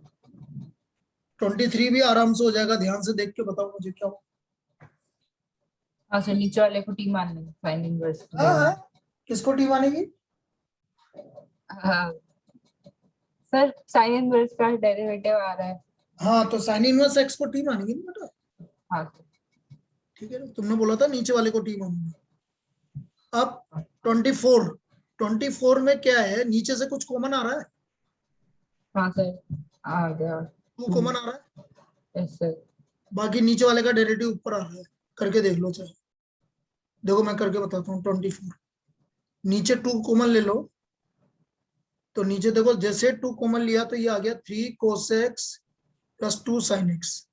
23 भी आराम से हो जाएगा। ध्यान से देख के बताओ मुझे क्या हो। हाँ सर, नीचे वाले को टी मान लेंगे, साइन इनवर्स। हाँ, किसको टी मानेगी? हाँ सर, साइन इनवर्स का डेरिवेटिव आ रहा है। हाँ तो साइन इनवर्स एक्स को टी मानेगी ना बेटा। हाँ सर। ठीक है ना, तुमने बोला था नीचे वाले को टी मानेगी। अब 24 में क्या है, नीचे से कुछ कॉमन आ रहा है, हाँ सर, आ गया। 2 कॉमन आ रहा है, यस सर। बाकी नीचे वाले का डेरिवेटिव ऊपर आ रहा है। करके देख लो चाहे, देखो मैं करके बताता हूँ। 24 नीचे 2 कॉमन ले लो, तो नीचे देखो जैसे 2 कॉमन लिया तो ये आ गया 3 cos x plus 2 sin x,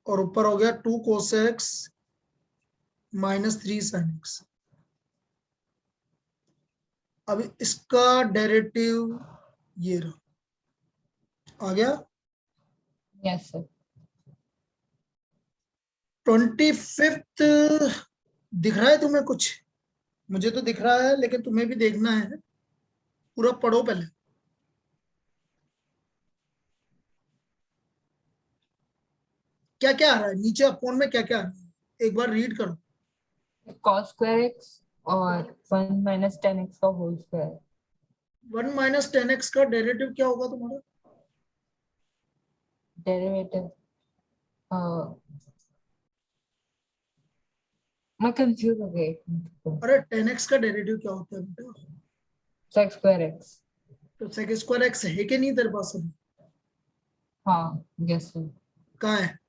और ऊपर हो गया 2 cos x -3 sin x। अब इसका डेरिवेटिव ये रहा, आ गया। Yes sir. 25 दिख रहा है तुम्हें कुछ? मुझे तो दिख रहा है, लेकिन तुम्हें भी देखना है, पूरा पढ़ो पहले। क्या क्या आ रहा है नीचे, अपॉन में क्या क्या आ रहा है, एक बार रीड करो। cos² x और 1 minus 10x का होल स्क्वायर 1 माइनस 10x का डेरिवेटिव क्या होगा तुम्हारा? डेरिवेटिव मैं कंफ्यूज हो गई। अरे 10x का डेरिवेटिव क्या होता है बेटा? Sec square x. तो सेक स्क्वायर एक्स है कि नहीं तेरे पास अभी? हाँ यस सर। कहाँ है?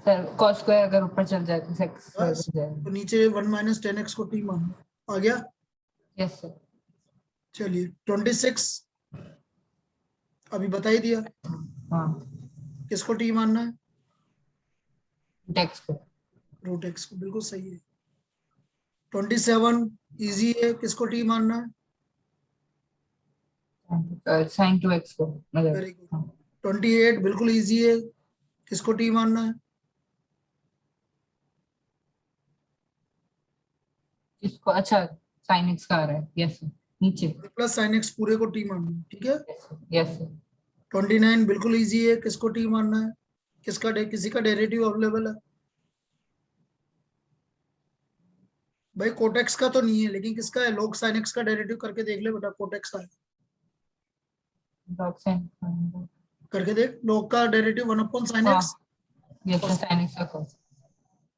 सर cos स्क्वायर अगर ऊपर चल जाए तो सेक स्क्वायर बस हो जाएगा। तो नीचे 1 माइनस 10x को t मानना आ गया। Yes sir. चलिए 26 अभी बता ही दिया। हाँ किसको t मानना है? डेक्स को। रूट x को, बिल्कुल सही है। 27 इजी है, किसको t मानना है? साइन 2x को मतलब वेरी गुड। हाँ 28 बिल्कुल इजी है, किसको t मानना है? इसको अच्छा साइन x का आ रहा है। यस सर नीचे। प्लस साइन x पूरे को t मानना है, ठीक है। Yes sir yes sir. 29 बिल्कुल इजी है, किसको t मानना है? किसी का डेरिवेटिव अवेलेबल है? भाई कोटेक्स का तो नहीं है, लेकिन किसका है? log sin x का डेरिवेटिव करके देख ले बेटा, कोटेक्स का है। लॉग साइन करके देख, log का डेरिवेटिव 1 अपॉन sin हाँ x, यस और सर साइन x का cos।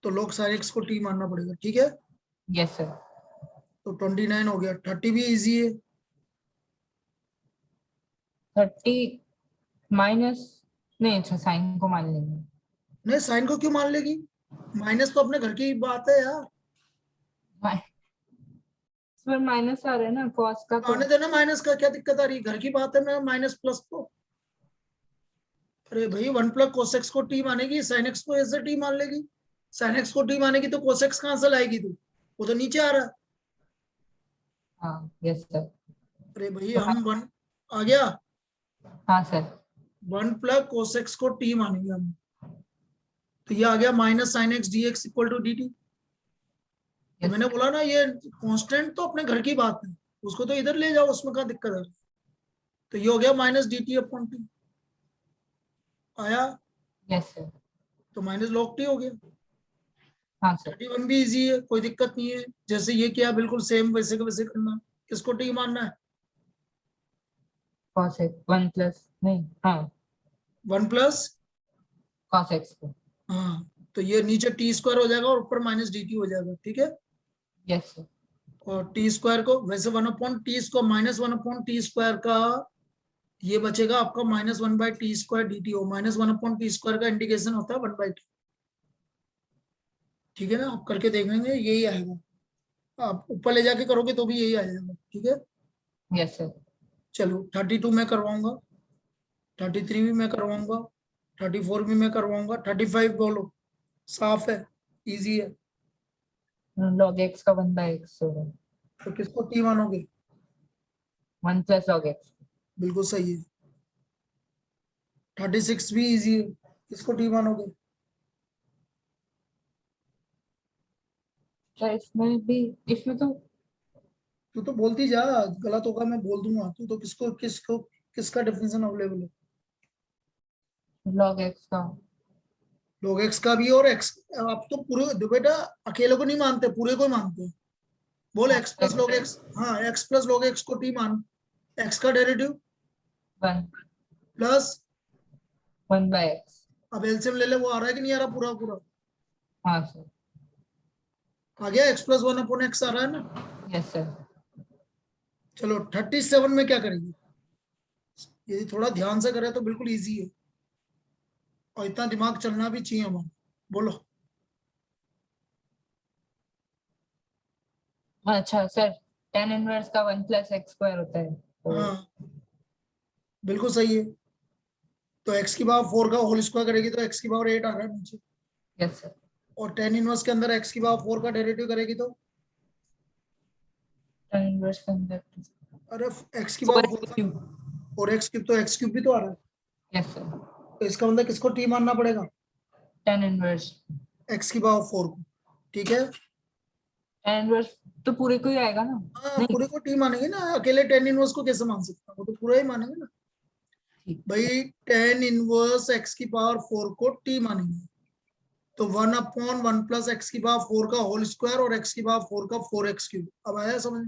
तो log sin x को t मानना पड़ेगा, ठीक है। Yes sir. तो 29 हो गया। 30 भी इजी है। 30 माइनस नहीं अच्छा साइन को मान लेंगे। नहीं साइन को क्यों मान लेगी? माइनस तो अपने घर की बात है यार। इसमें माइनस आ रहा है ना cos का तो। आने देना, माइनस का क्या दिक्कत आ रही है? घर की बात है, मैं माइनस प्लस को। अरे भाई 1 प्लस कोसेक्स को टी मानेगी, साइन एक्स को ऐसे टी मान लेगी। साइन एक्स को टी मानेगी तो कोसेक्स कहां से लाएगी तू? वो तो नीचे आ रहा है। हाँ यस सर। अरे भाई हम वन आ गया। हाँ सर। 1 प्लस कोसेक्स को टी मानेंगे हम, तो ये आ गया minus sine x D x equal to D T. तो यस मैंने बोला ना, ये कांस्टेंट तो अपने घर की बात है, उसको तो इधर ले जाओ, उसमें क्या दिक्कत है? तो ये हो गया minus D T upon T आया, यस सर। तो माइनस लॉग टी हो गया। हाँ सर। 31 भी इजी है, कोई दिक्कत नहीं है। जैसे ये किया बिल्कुल सेम वैसे का वैसे करना। किसको टी मानना है? cos x 1 प्लस नहीं हाँ 1 प्लस, cos x को। हाँ, तो ये नीचे टी स्क्वायर हो जाएगा और ऊपर माइनस डी टी हो जाएगा, ठीक है। Yes sir. और टी स्क्वायर को वैसे 1 upon T square minus 1 upon T square का ये बचेगा आपका minus 1 by T square D t. हो माइनस 1 अपॉन टी स्क्वायर का इंडिकेशन होता है 1 बाई टी, ठीक है ना। आप करके देखेंगे यही आएगा, आप ऊपर ले जाके करोगे तो भी यही आ जाएगा, ठीक है। Yes sir. चलो 32 मैं करवाऊंगा, 33 भी मैं करवाऊंगा, 34 भी मैं करवाऊंगा, 35 बोलो। साफ है, इजी है। log x का 1 बाय x होगा। तो किसको टी मानोगे? 1 प्लस log x। बिल्कुल सही है। 36 भी इजी है, किसको टी मानोगे? क्या इसमें भी इसमें तो तू तो बोलती जा, गलत होगा मैं बोल दूंगा। तू तो किसका डेफिनेशन अवेलेबल है? log x का। log x का भी, और x आप तो पूरे बेटा अकेले को नहीं मानते, पूरे को ही मानते हैं। बोल x प्लस log x, हाँ x प्लस log x को टी मान। x का डेरिवेटिव 1 प्लस, 1 बाय x। अब एलसीएम ले ले, वो आ रहा है कि नहीं आ रहा पूरा पूरा? हाँ सर। आ गया, x प्लस 1 अपॉन x आ रहा है ना। Yes sir. चलो 37 में क्या करेंगे? यदि थोड़ा ध्यान से करें तो बिल्कुल इजी है, और इतना दिमाग चलना भी चाहिए हमारा। बोलो। अच्छा सर tan इनवर्स का 1 प्लस x स्क्वायर होता है तो हाँ बिल्कुल सही है। तो x की पावर 4 का होल स्क्वायर करेगी तो x की पावर 8 आ रहा है नीचे। Yes sir. और tan इनवर्स के अंदर x की पावर 4 का डेरिवेटिव करेगी तो, tan इनवर्स के अंदर अरे x की 4 पावर 4 x का, क्यूब। और x क्यूब, तो x क्यूब भी तो आ रहा है। Yes sir. तो इसका मतलब किसको t मानना पड़ेगा? tan inverse. x की पावर 4 को, ठीक है। tan इनवर्स तो पूरे को ही आएगा ना। हाँ नहीं पूरे को t मानेंगे ना, अकेले tan इनवर्स को कैसे मान सकते हैं? वो तो पूरा ही मानेंगे ना ठीक। भाई। tan इनवर्स x की पावर 4 को t मानेंगे, तो 1/1 प्लस एक्स की पावर 4 का होल स्क्वायर और एक्स की पावर 4 का 4x क्यूब। अब आया समझ?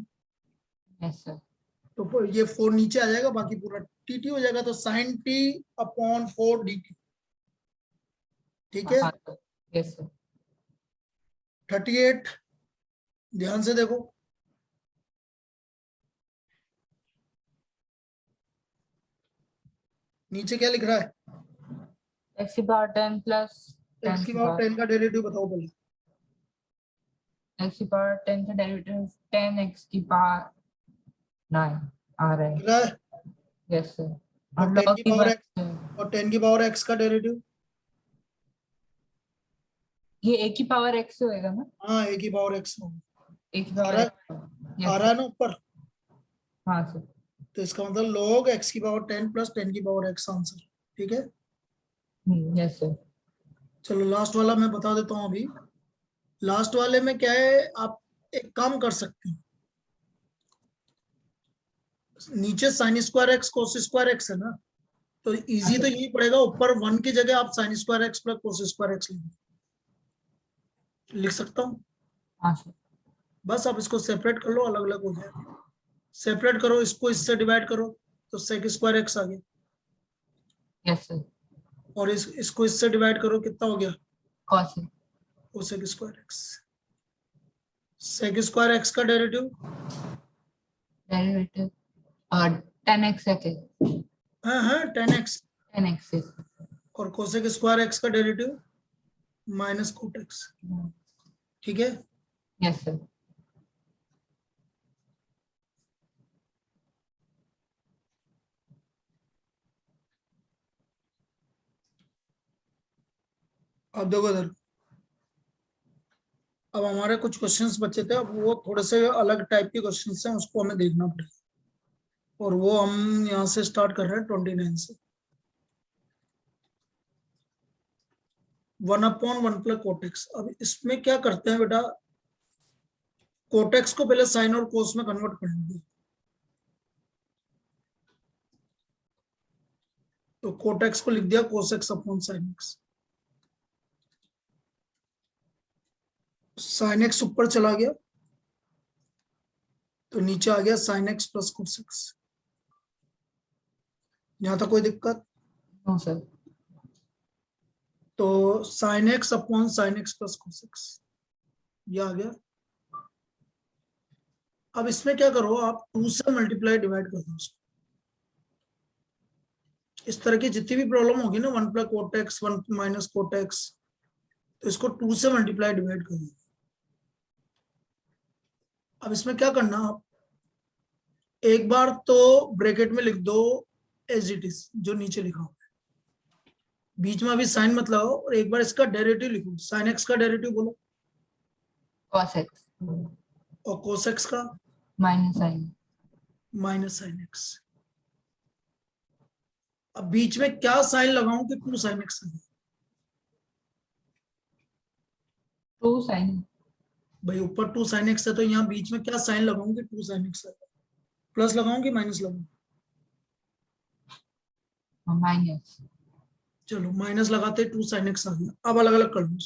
Yes sir. तो ये 4 नीचे आ जाएगा, बाकी पूरा टी हो जाएगा। तो sin t अपॉन 4 dt। ठीक है। Yes sir. 38 ध्यान से देखो, नीचे क्या लिख रहा है? x की पावर 10 प्लस x की पावर 10 का डेरिवेटिव बताओ पहले। x की पावर 10 का डेरिवेटिव 10x की पावर 9 आ रहा है। लिख रहा है। Yes sir. और 10 की पावर x, और 10 की पावर x का डेरिवेटिव? ये a की पावर x होएगा ना? हाँ, a की पावर x होगा। a की आ पावर रहा x। है, आ यस रहा है ना ऊपर? हाँ सर। तो इसका मतलब log x की पावर 10 प्लस 10 की पावर x आंसर। ठीक है। Yes sir. चलो लास्ट वाला मैं बता देता हूँ अभी। लास्ट वाले में क्या है, आप एक काम कर सकते हैं, नीचे साइन स्क्वायर एक्स कोस स्क्वायर एक्स है ना, तो इजी तो यही पड़ेगा, ऊपर 1 की जगह आप sign square x plus cos square x लिख सकता हूँ। हाँ सर। बस आप इसको सेपरेट कर लो, अलग अलग हो जाएगा। सेपरेट करो, इसको इससे डिवाइड करो, तो सेक स्क्वायर एक्स आ गया। Yes sir. और इसको इससे डिवाइड करो, कितना हो गया? cos cosec square x. Sec square x का डेरिवेटिव? डेरिवेटिव और 10x है के हाँ हाँ 10x। 10x है। और कोसेक स्क्वायर एक्स का डेरिवेटिव माइनस कोट एक्स। ठीक है। Yes sir. अब देखो इधर, अब हमारे कुछ क्वेश्चंस बचे थे, अब वो थोड़े से अलग टाइप के क्वेश्चंस हैं, उसको हमें देखना पड़ेगा। और वो हम यहाँ से स्टार्ट कर रहे हैं 29 से। 1/1 प्लस कोटेक्स। अब इसमें क्या करते हैं बेटा, कोटेक्स को पहले साइन और कोस में कन्वर्ट कर लेंगे। तो कोटेक्स को लिख दिया cos X upon sine X. Sine X ऊपर चला गया, तो नीचे आ गया साइन एक्स प्लस कोसेक्स। यहां तक कोई दिक्कत? No sir. तो sine X upon sine X plus cos X ये आ गया। अब इसमें क्या करो, आप 2 से मल्टीप्लाई डिवाइड कर दो उसको। इस तरह की जितनी भी प्रॉब्लम होगी ना, 1 प्लस कोटेक्स 1 माइनस कोटेक्स, तो इसको 2 से मल्टीप्लाई डिवाइड कर दो। अब इसमें क्या करना, आप एक बार तो ब्रैकेट में लिख दो एज इट इज, जो नीचे लिखा हुआ है, बीच में अभी साइन मत लगाओ, और एक बार इसका डेरिवेटिव लिखो। साइन एक्स का डेरिवेटिव बोलो, cos x और कोस एक्स का minus sine. Minus sine x. अब बीच में क्या साइन लगाऊं कि 2 साइन एक्स? 2 साइन भाई ऊपर 2 साइन एक्स है, तो यहाँ बीच में क्या साइन लगाऊं कि 2 साइन एक्स है? प्लस लगाऊं कि माइनस लगाऊं? माइनस। चलो माइनस लगाते 2 साइन एक्स आ गया। अब अलग अलग कर लो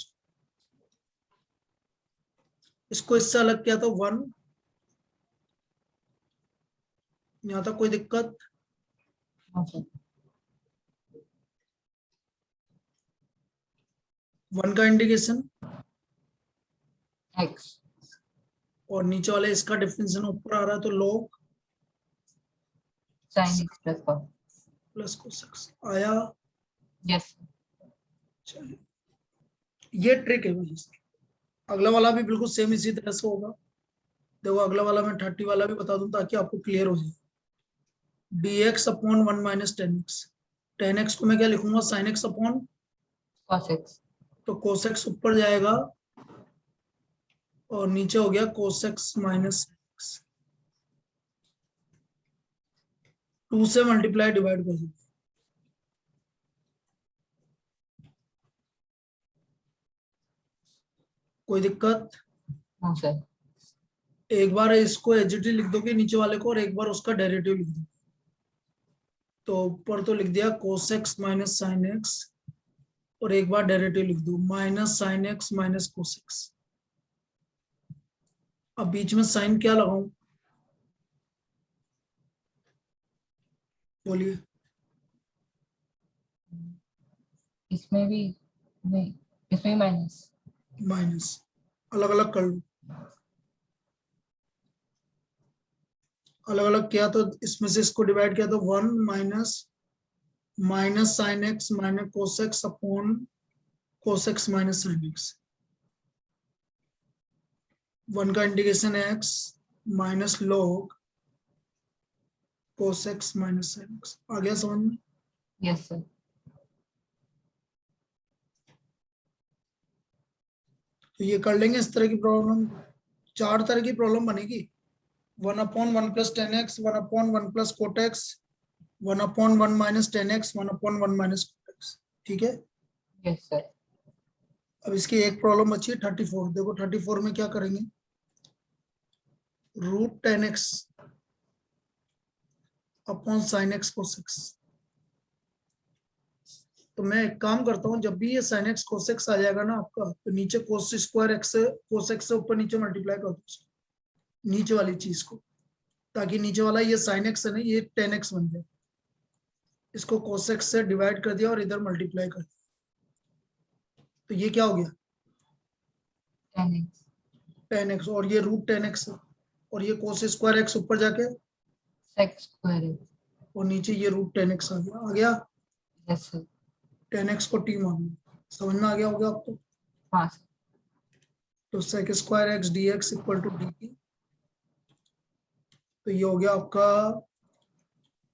इसको इससे अलग किया तो 1। यहाँ तक कोई दिक्कत? No sir. 1 का इंडिकेशन, x और नीचे वाले इसका डिफरेंशियल ऊपर आ रहा है, तो log sin x plus cos। Plus cos x आया। यस। चलिए, ये ट्रिक है भाई इसकी। अगला वाला भी बिल्कुल सेम इसी तरह से होगा। देखो अगला वाला मैं 30 वाला भी बता दूं ताकि आपको क्लियर हो जाए। dx upon 1 minus 10x। 10x को मैं क्या लिखूंगा, sign X upon, cos x। तो कोस एक्स ऊपर जाएगा, और नीचे हो गया कोस एक्स माइनस एक्स। 2 से मल्टीप्लाई डिवाइड कर दो। कोई दिक्कत? No sir. एक बार इसको एजिटी लिख दोगे नीचे वाले को, और एक बार उसका डेरिवेटिव लिख दो। तो ऊपर तो लिख दिया कोस एक्स माइनस साइन एक्स, और एक बार डेरिवेटिव लिख दो minus sine X minus cos x. अब बीच में साइन क्या लगाऊं, बोलिए। इसमें भी नहीं, इसमें माइनस। माइनस, अलग अलग कर लो। अलग अलग किया तो इसमें से इसको डिवाइड किया तो 1 minus minus sine X minus cos X upon cos X minus sine X. 1 का integration X minus log cos X minus sine X. आ गया समझ में? Yes sir. तो ये कर लेंगे इस तरह की प्रॉब्लम। 4 तरह की प्रॉब्लम बनेगी। 1/1 plus 10x, 1/1 plus cot x, 1/1 minus 10x, 1/1 minus cot x. ठीक है। Yes sir. अब इसकी एक प्रॉब्लम बची है 34। देखो 34 में क्या करेंगे, root 10x upon sine x cos x. तो मैं एक काम करता हूँ, जब भी ये साइन एक्स कोस एक्स आ जाएगा ना आपका, तो नीचे कोस स्क्वायर एक्स से कोस एक्स से ऊपर नीचे मल्टीप्लाई कर दो नीचे वाली चीज को, ताकि नीचे वाला ये साइन एक्स है ना, ये 10x बन जाए। इसको कोस एक्स से डिवाइड कर दिया और इधर मल्टीप्लाई कर दिया, तो ये क्या हो गया 10x 10x, और ये रूट 10x है, और ये कोस स्क्वायर एक्स ऊपर जाके सेक स्क्वायर है। और नीचे ये रूट 10x आ गया। आ गया यस सर। 10x को t मान लो। समझ में आ गया होगा आपको? हाँ सर। तो sec square x D x equal to D T. तो ये हो गया आपका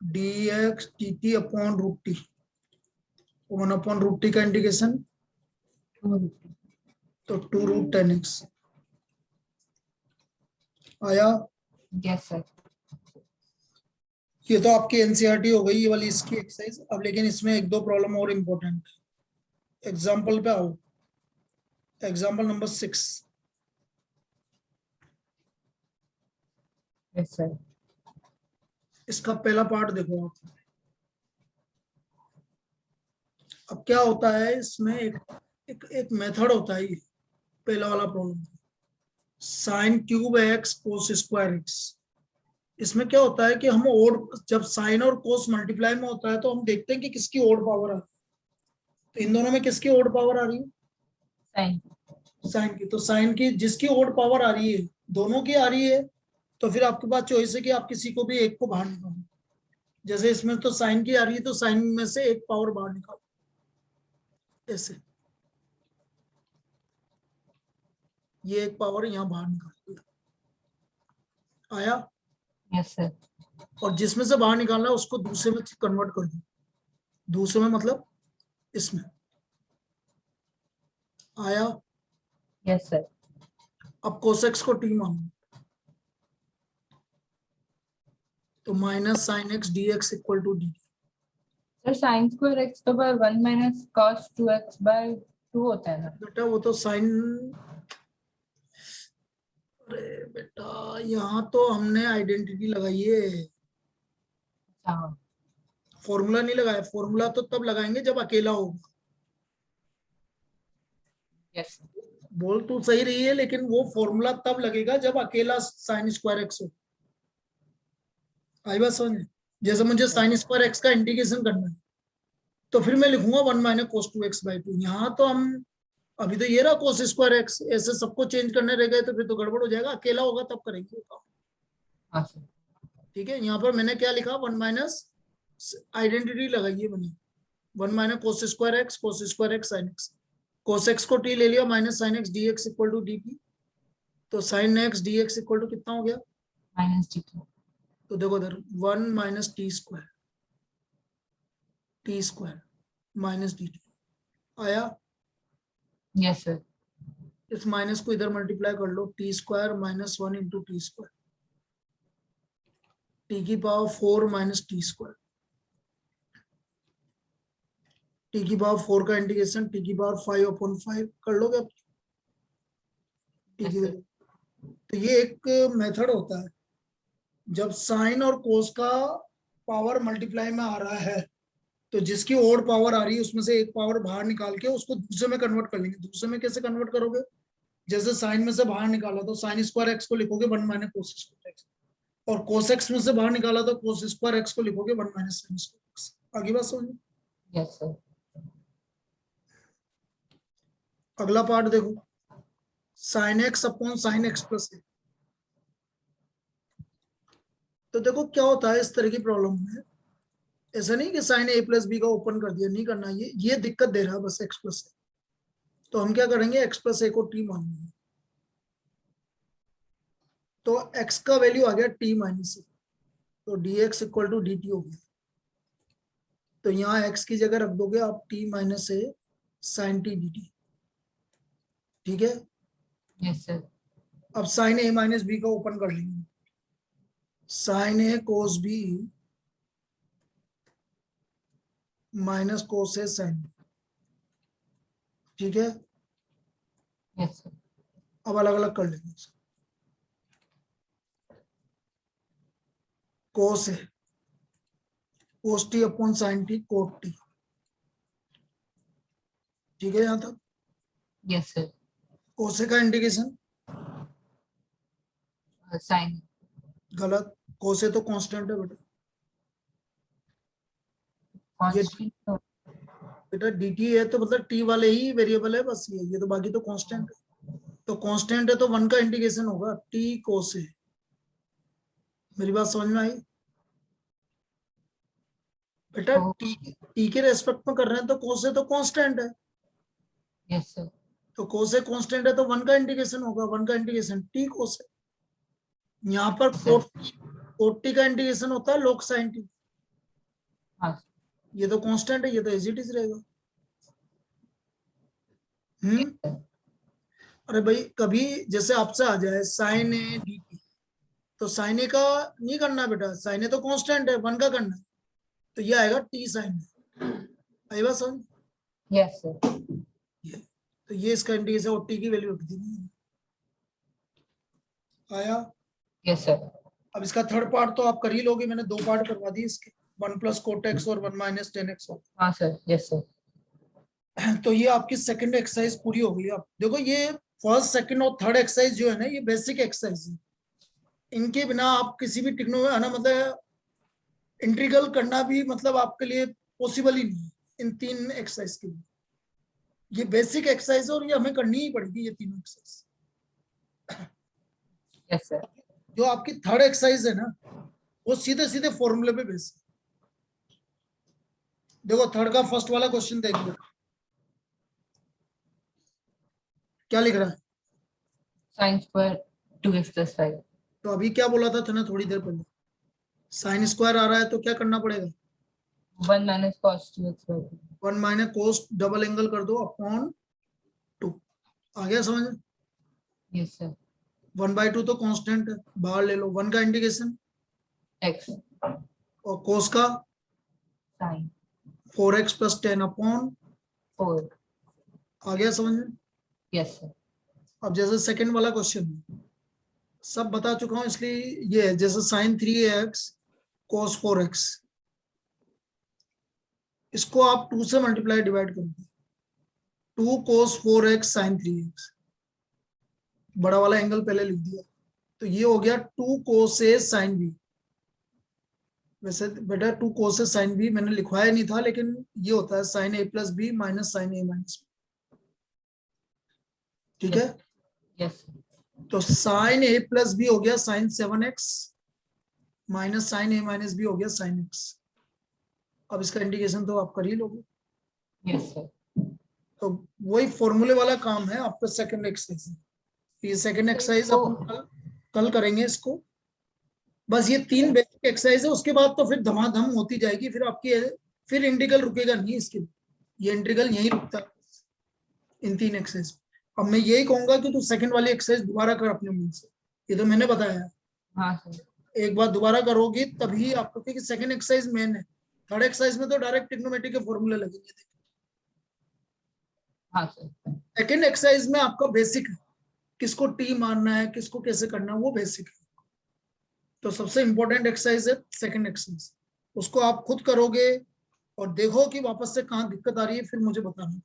d x t t upon root t. 1 upon root t का इंटीग्रेशन तो 2 रूट 10x आया। Yes sir. ये तो आपकी एनसीईआरटी हो गई ये वाली इसकी एक्सरसाइज। अब लेकिन इसमें एक दो प्रॉब्लम और इम्पोर्टेंट। एग्जाम्पल पे आओ। Example number 6। Yes sir. इसका पहला पार्ट देखो आप। अब क्या होता है इसमें, एक मेथड होता है। ये पहला वाला प्रॉब्लम, साइन क्यूब एक्स कोस स्क्वायर एक्स। इसमें क्या होता है कि हम ओड, जब साइन और कोस मल्टीप्लाई में होता है तो हम देखते हैं कि किसकी ओड पावर आ रही है। तो इन दोनों में किसकी ओड पावर आ रही है? साइन। साइन की। तो साइन की जिसकी ओड पावर आ रही है, दोनों की आ रही है, तो फिर आपके पास चॉइस है कि आप किसी को भी एक को बाहर निकालो। जैसे इसमें तो साइन की आ रही है, तो साइन में से एक पावर बाहर निकालो ऐसे। ये एक पावर यहां बाहर निकाल दिया। आया? Yes sir. और जिसमें से बाहर निकालना है उसको दूसरे में कन्वर्ट कर दो। दूसरे में मतलब इसमें। आया? Yes sir. अब कोसेक्स को टी मानो, तो minus sine x D x equal to D. Sir sine square x तो by 1 minus cos 2x by 2 होता है ना? बेटा वो तो साइन, अरे बेटा यहाँ तो हमने आइडेंटिटी लगाई है, हाँ। फॉर्मूला नहीं लगाया। फॉर्मूला तो तब लगाएंगे जब अकेला होगा। यस। बोल तो सही रही है, लेकिन वो फॉर्मूला तब लगेगा जब अकेला साइन स्क्वायर एक्स हो। आई बात समझ में? जैसे मुझे साइन स्क्वायर एक्स का इंटीग्रेशन करना है, तो फिर मैं लिखूंगा 1 माइनस कोस 2x/2। यहाँ तो हम अभी तो ये रहा कोस स्क्वायर एक्स, ऐसे सबको चेंज करने रह गए तो फिर तो गड़बड़ हो जाएगा। अकेला होगा तब करेंगे काम। हाँ सर। ठीक है, यहाँ पर मैंने क्या लिखा, 1 माइनस, आइडेंटिटी लगाई है मैंने, 1 minus cos square X sine x. Cos X को टी ले लिया, minus sine x D x equal to D P. तो sine x D x equal to कितना हो गया? Minus dt। तो देखो इधर 1 minus T square minus D T. आया? Yes sir. इस माइनस को इधर मल्टीप्लाई कर लो, T square minus 1 into T square, T की power 4 minus T square. T की पावर 4 का इंटीग्रेशन टी की पावर 5/5 कर लोगे आप टी यस की सर। वैल्यू। तो ये एक मेथड होता है, जब साइन और कोस का पावर मल्टीप्लाई में आ रहा है तो जिसकी ओड पावर आ रही है उसमें से एक पावर बाहर निकाल के उसको दूसरे में कन्वर्ट कर लेंगे। दूसरे में कैसे कन्वर्ट करोगे, जैसे साइन में से बाहर निकाला तो साइन स्क्वायर एक्स को लिखोगे 1 माइनस कोस स्क्वायर एक्स, और कोस एक्स में से बाहर निकाला तो कोस स्क्वायर एक्स को लिखोगे 1 माइनस साइन स्क्वायर एक्स। आगे बात समझ। Yes sir. अगला पार्ट देखो, sine X upon sine X plus A. तो देखो क्या होता है इस तरह की प्रॉब्लम में, ऐसा नहीं कि साइन ए प्लस बी का ओपन कर दिया, नहीं करना, ये दिक्कत दे रहा है बस एक्स प्लस ए। तो हम क्या करेंगे, एक्स प्लस ए को टी मान लेंगे। तो एक्स का वैल्यू आ गया टी माइनस ए, तो d x equal to D t हो गया। तो यहाँ एक्स की जगह रख दोगे आप T minus A sine T D T. ठीक है, यस सर। अब साइन ए माइनस बी का ओपन कर लेंगे, sine A cos B minus cos A sine B. ठीक है, यस सर। अब अलग अलग कर लेंगे। Cos A cos T upon sine T cot T. ठीक है यहां तक। Yes sir. कोस ए का इंडिकेशन साइन। गलत, कोस ए तो कांस्टेंट है बेटा। ये कांस्टेंट। बेटा डी टी है तो मतलब टी वाले ही वेरिएबल है बस, ये तो बाकी तो कांस्टेंट है। तो कांस्टेंट है तो 1 का इंटीग्रेशन होगा टी कोस ए। मेरी बात समझ में आई बेटा? टी के रेस्पेक्ट में कर रहे हैं तो कोस ए तो कांस्टेंट है। Yes sir. तो कोस ए कांस्टेंट है तो 1 का इंटीग्रेशन होगा, 1 का इंटीग्रेशन टी कोस ए। यहाँ पर कोट टी का इंटीग्रेशन होता है log sin टी। हाँ। ये तो कांस्टेंट है, ये तो एज इट इज रहेगा। अरे भाई कभी जैसे आपसे आ जाए साइन ए डी टी, तो साइन ए का नहीं करना बेटा, साइन ए तो कांस्टेंट है, 1 का करना है। तो ये आएगा टी साइन ए। आई बात समझ? Yes sir. तो ये इसका इंटीग्रेशन और टी की वैल्यू रख दी। आया? Yes sir. अब इसका थर्ड पार्ट तो आप कर ही लोगे, मैंने 2 पार्ट करवा दिए इसके, 1 प्लस कोट एक्स और 1 माइनस टेन एक्स। हाँ सर। Yes sir. तो ये आपकी सेकंड एक्सरसाइज पूरी हो गई। अब देखो ये फर्स्ट सेकंड और थर्ड एक्सरसाइज जो है ना, ये बेसिक एक्सरसाइज है। इनके बिना आप किसी भी टेक्नो है ना, मतलब इंटीग्रल करना भी मतलब आपके लिए पॉसिबल ही नहीं है इन 3 एक्सरसाइज के लिए। ये बेसिक एक्सरसाइज है और ये हमें करनी ही पड़ेगी, ये तीनों एक्सरसाइज। Yes sir. जो आपकी थर्ड एक्सरसाइज है ना, वो सीधे सीधे फॉर्मूले पे बेस है। देखो थर्ड का फर्स्ट वाला क्वेश्चन देख लो, क्या लिख रहा है? Sine square 2x + 5। तो अभी क्या बोला था ना थोड़ी देर पहले, साइन स्क्वायर आ रहा है तो क्या करना पड़ेगा? 1 - cos 2x/2। 1 माइनस कोस डबल एंगल कर दो अपॉन 2। आ गया समझ? Yes sir. 1/2 तो कांस्टेंट है, बाहर ले लो। 1 का इंटीग्रेशन x और कोस का sin 4x + 10 अपॉन 4। आ गया समझ में? Yes sir. अब जैसे सेकंड वाला क्वेश्चन सब बता चुका हूं, इसलिए ये है जैसे sin 3x cos 4x, इसको आप 2 से मल्टीप्लाई डिवाइड करोगे, 2 cos 4x sin 3x, बड़ा वाला एंगल पहले लिख दिया, तो ये हो गया 2 cos a sin b। वैसे बेटा 2 cos a sin b मैंने लिखवाया नहीं था, लेकिन ये होता है sin a + b minus sin a minus b। ठीक है? यस। तो sin a + b हो गया sin 7x minus sin a minus b हो गया sin x। अब इसका इंटीग्रेशन तो आप कर ही लोगे। Yes sir. तो वही फॉर्मूले वाला काम है आपका सेकंड एक्सरसाइज। ये सेकंड एक्सरसाइज अपन कल करेंगे इसको। बस ये 3 बेसिक एक्सरसाइज है, उसके बाद तो फिर धमाधम होती जाएगी। फिर आपकी फिर इंटीग्रल रुकेगा नहीं इसके, ये इंटीग्रल यही रुकता है इन 3 एक्सरसाइज। अब मैं यही कहूंगा कि तू सेकंड वाली एक्सरसाइज दोबारा कर अपने मन से, ये तो मैंने बताया। हाँ सर। एक बार दोबारा करोगी तभी आपको, क्योंकि सेकंड एक्सरसाइज मेन है। थर्ड एक्सरसाइज में तो डायरेक्ट ट्रिग्नोमेट्री के फॉर्मूले लगेंगे। हाँ सर। सेकंड एक्सरसाइज में आपका बेसिक है, किसको टी मानना है, किसको कैसे करना है, वो बेसिक है। तो सबसे इंपॉर्टेंट एक्सरसाइज है सेकंड एक्सरसाइज, उसको आप खुद करोगे और देखो कि वापस से कहाँ दिक्कत आ रही है, फिर मुझे बताना।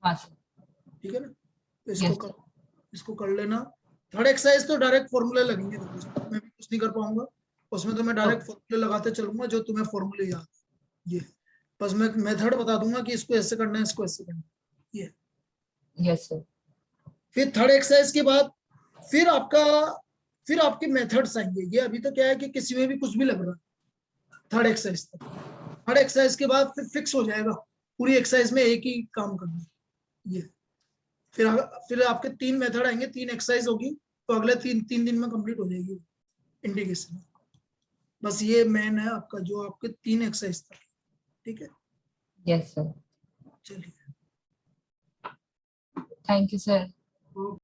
हाँ सर। ठीक है ना, तो Yes. इसको कर लेना। थर्ड एक्सरसाइज तो डायरेक्ट फॉर्मूले लगेंगे, देखो उसमें मैं भी कुछ नहीं कर पाऊंगा, उसमें तो मैं डायरेक्ट फॉर्मूले लगाते चलूंगा जो तुम्हें फॉर्मूले याद है। ये बस मैं मेथड बता दूंगा कि इसको ऐसे करना है, इसको ऐसे करना है। ये Yes sir. फिर थर्ड एक्सरसाइज के बाद फिर आपके मेथड्स आएंगे। ये अभी तो क्या है कि किसी में भी कुछ भी लग रहा है थर्ड एक्सरसाइज तक। थर्ड एक्सरसाइज के बाद फिर फिक्स हो जाएगा, पूरी एक्सरसाइज में एक ही काम करना है। ये फिर आपके 3 मेथड आएंगे, 3 एक्सरसाइज होगी, तो अगले 3 दिन में कंप्लीट हो जाएगी इंटीग्रेशन। बस ये मेन है आपका, जो आपके 3 एक्सरसाइज था। ठीक है, Yes sir. चलिए। Thank you sir.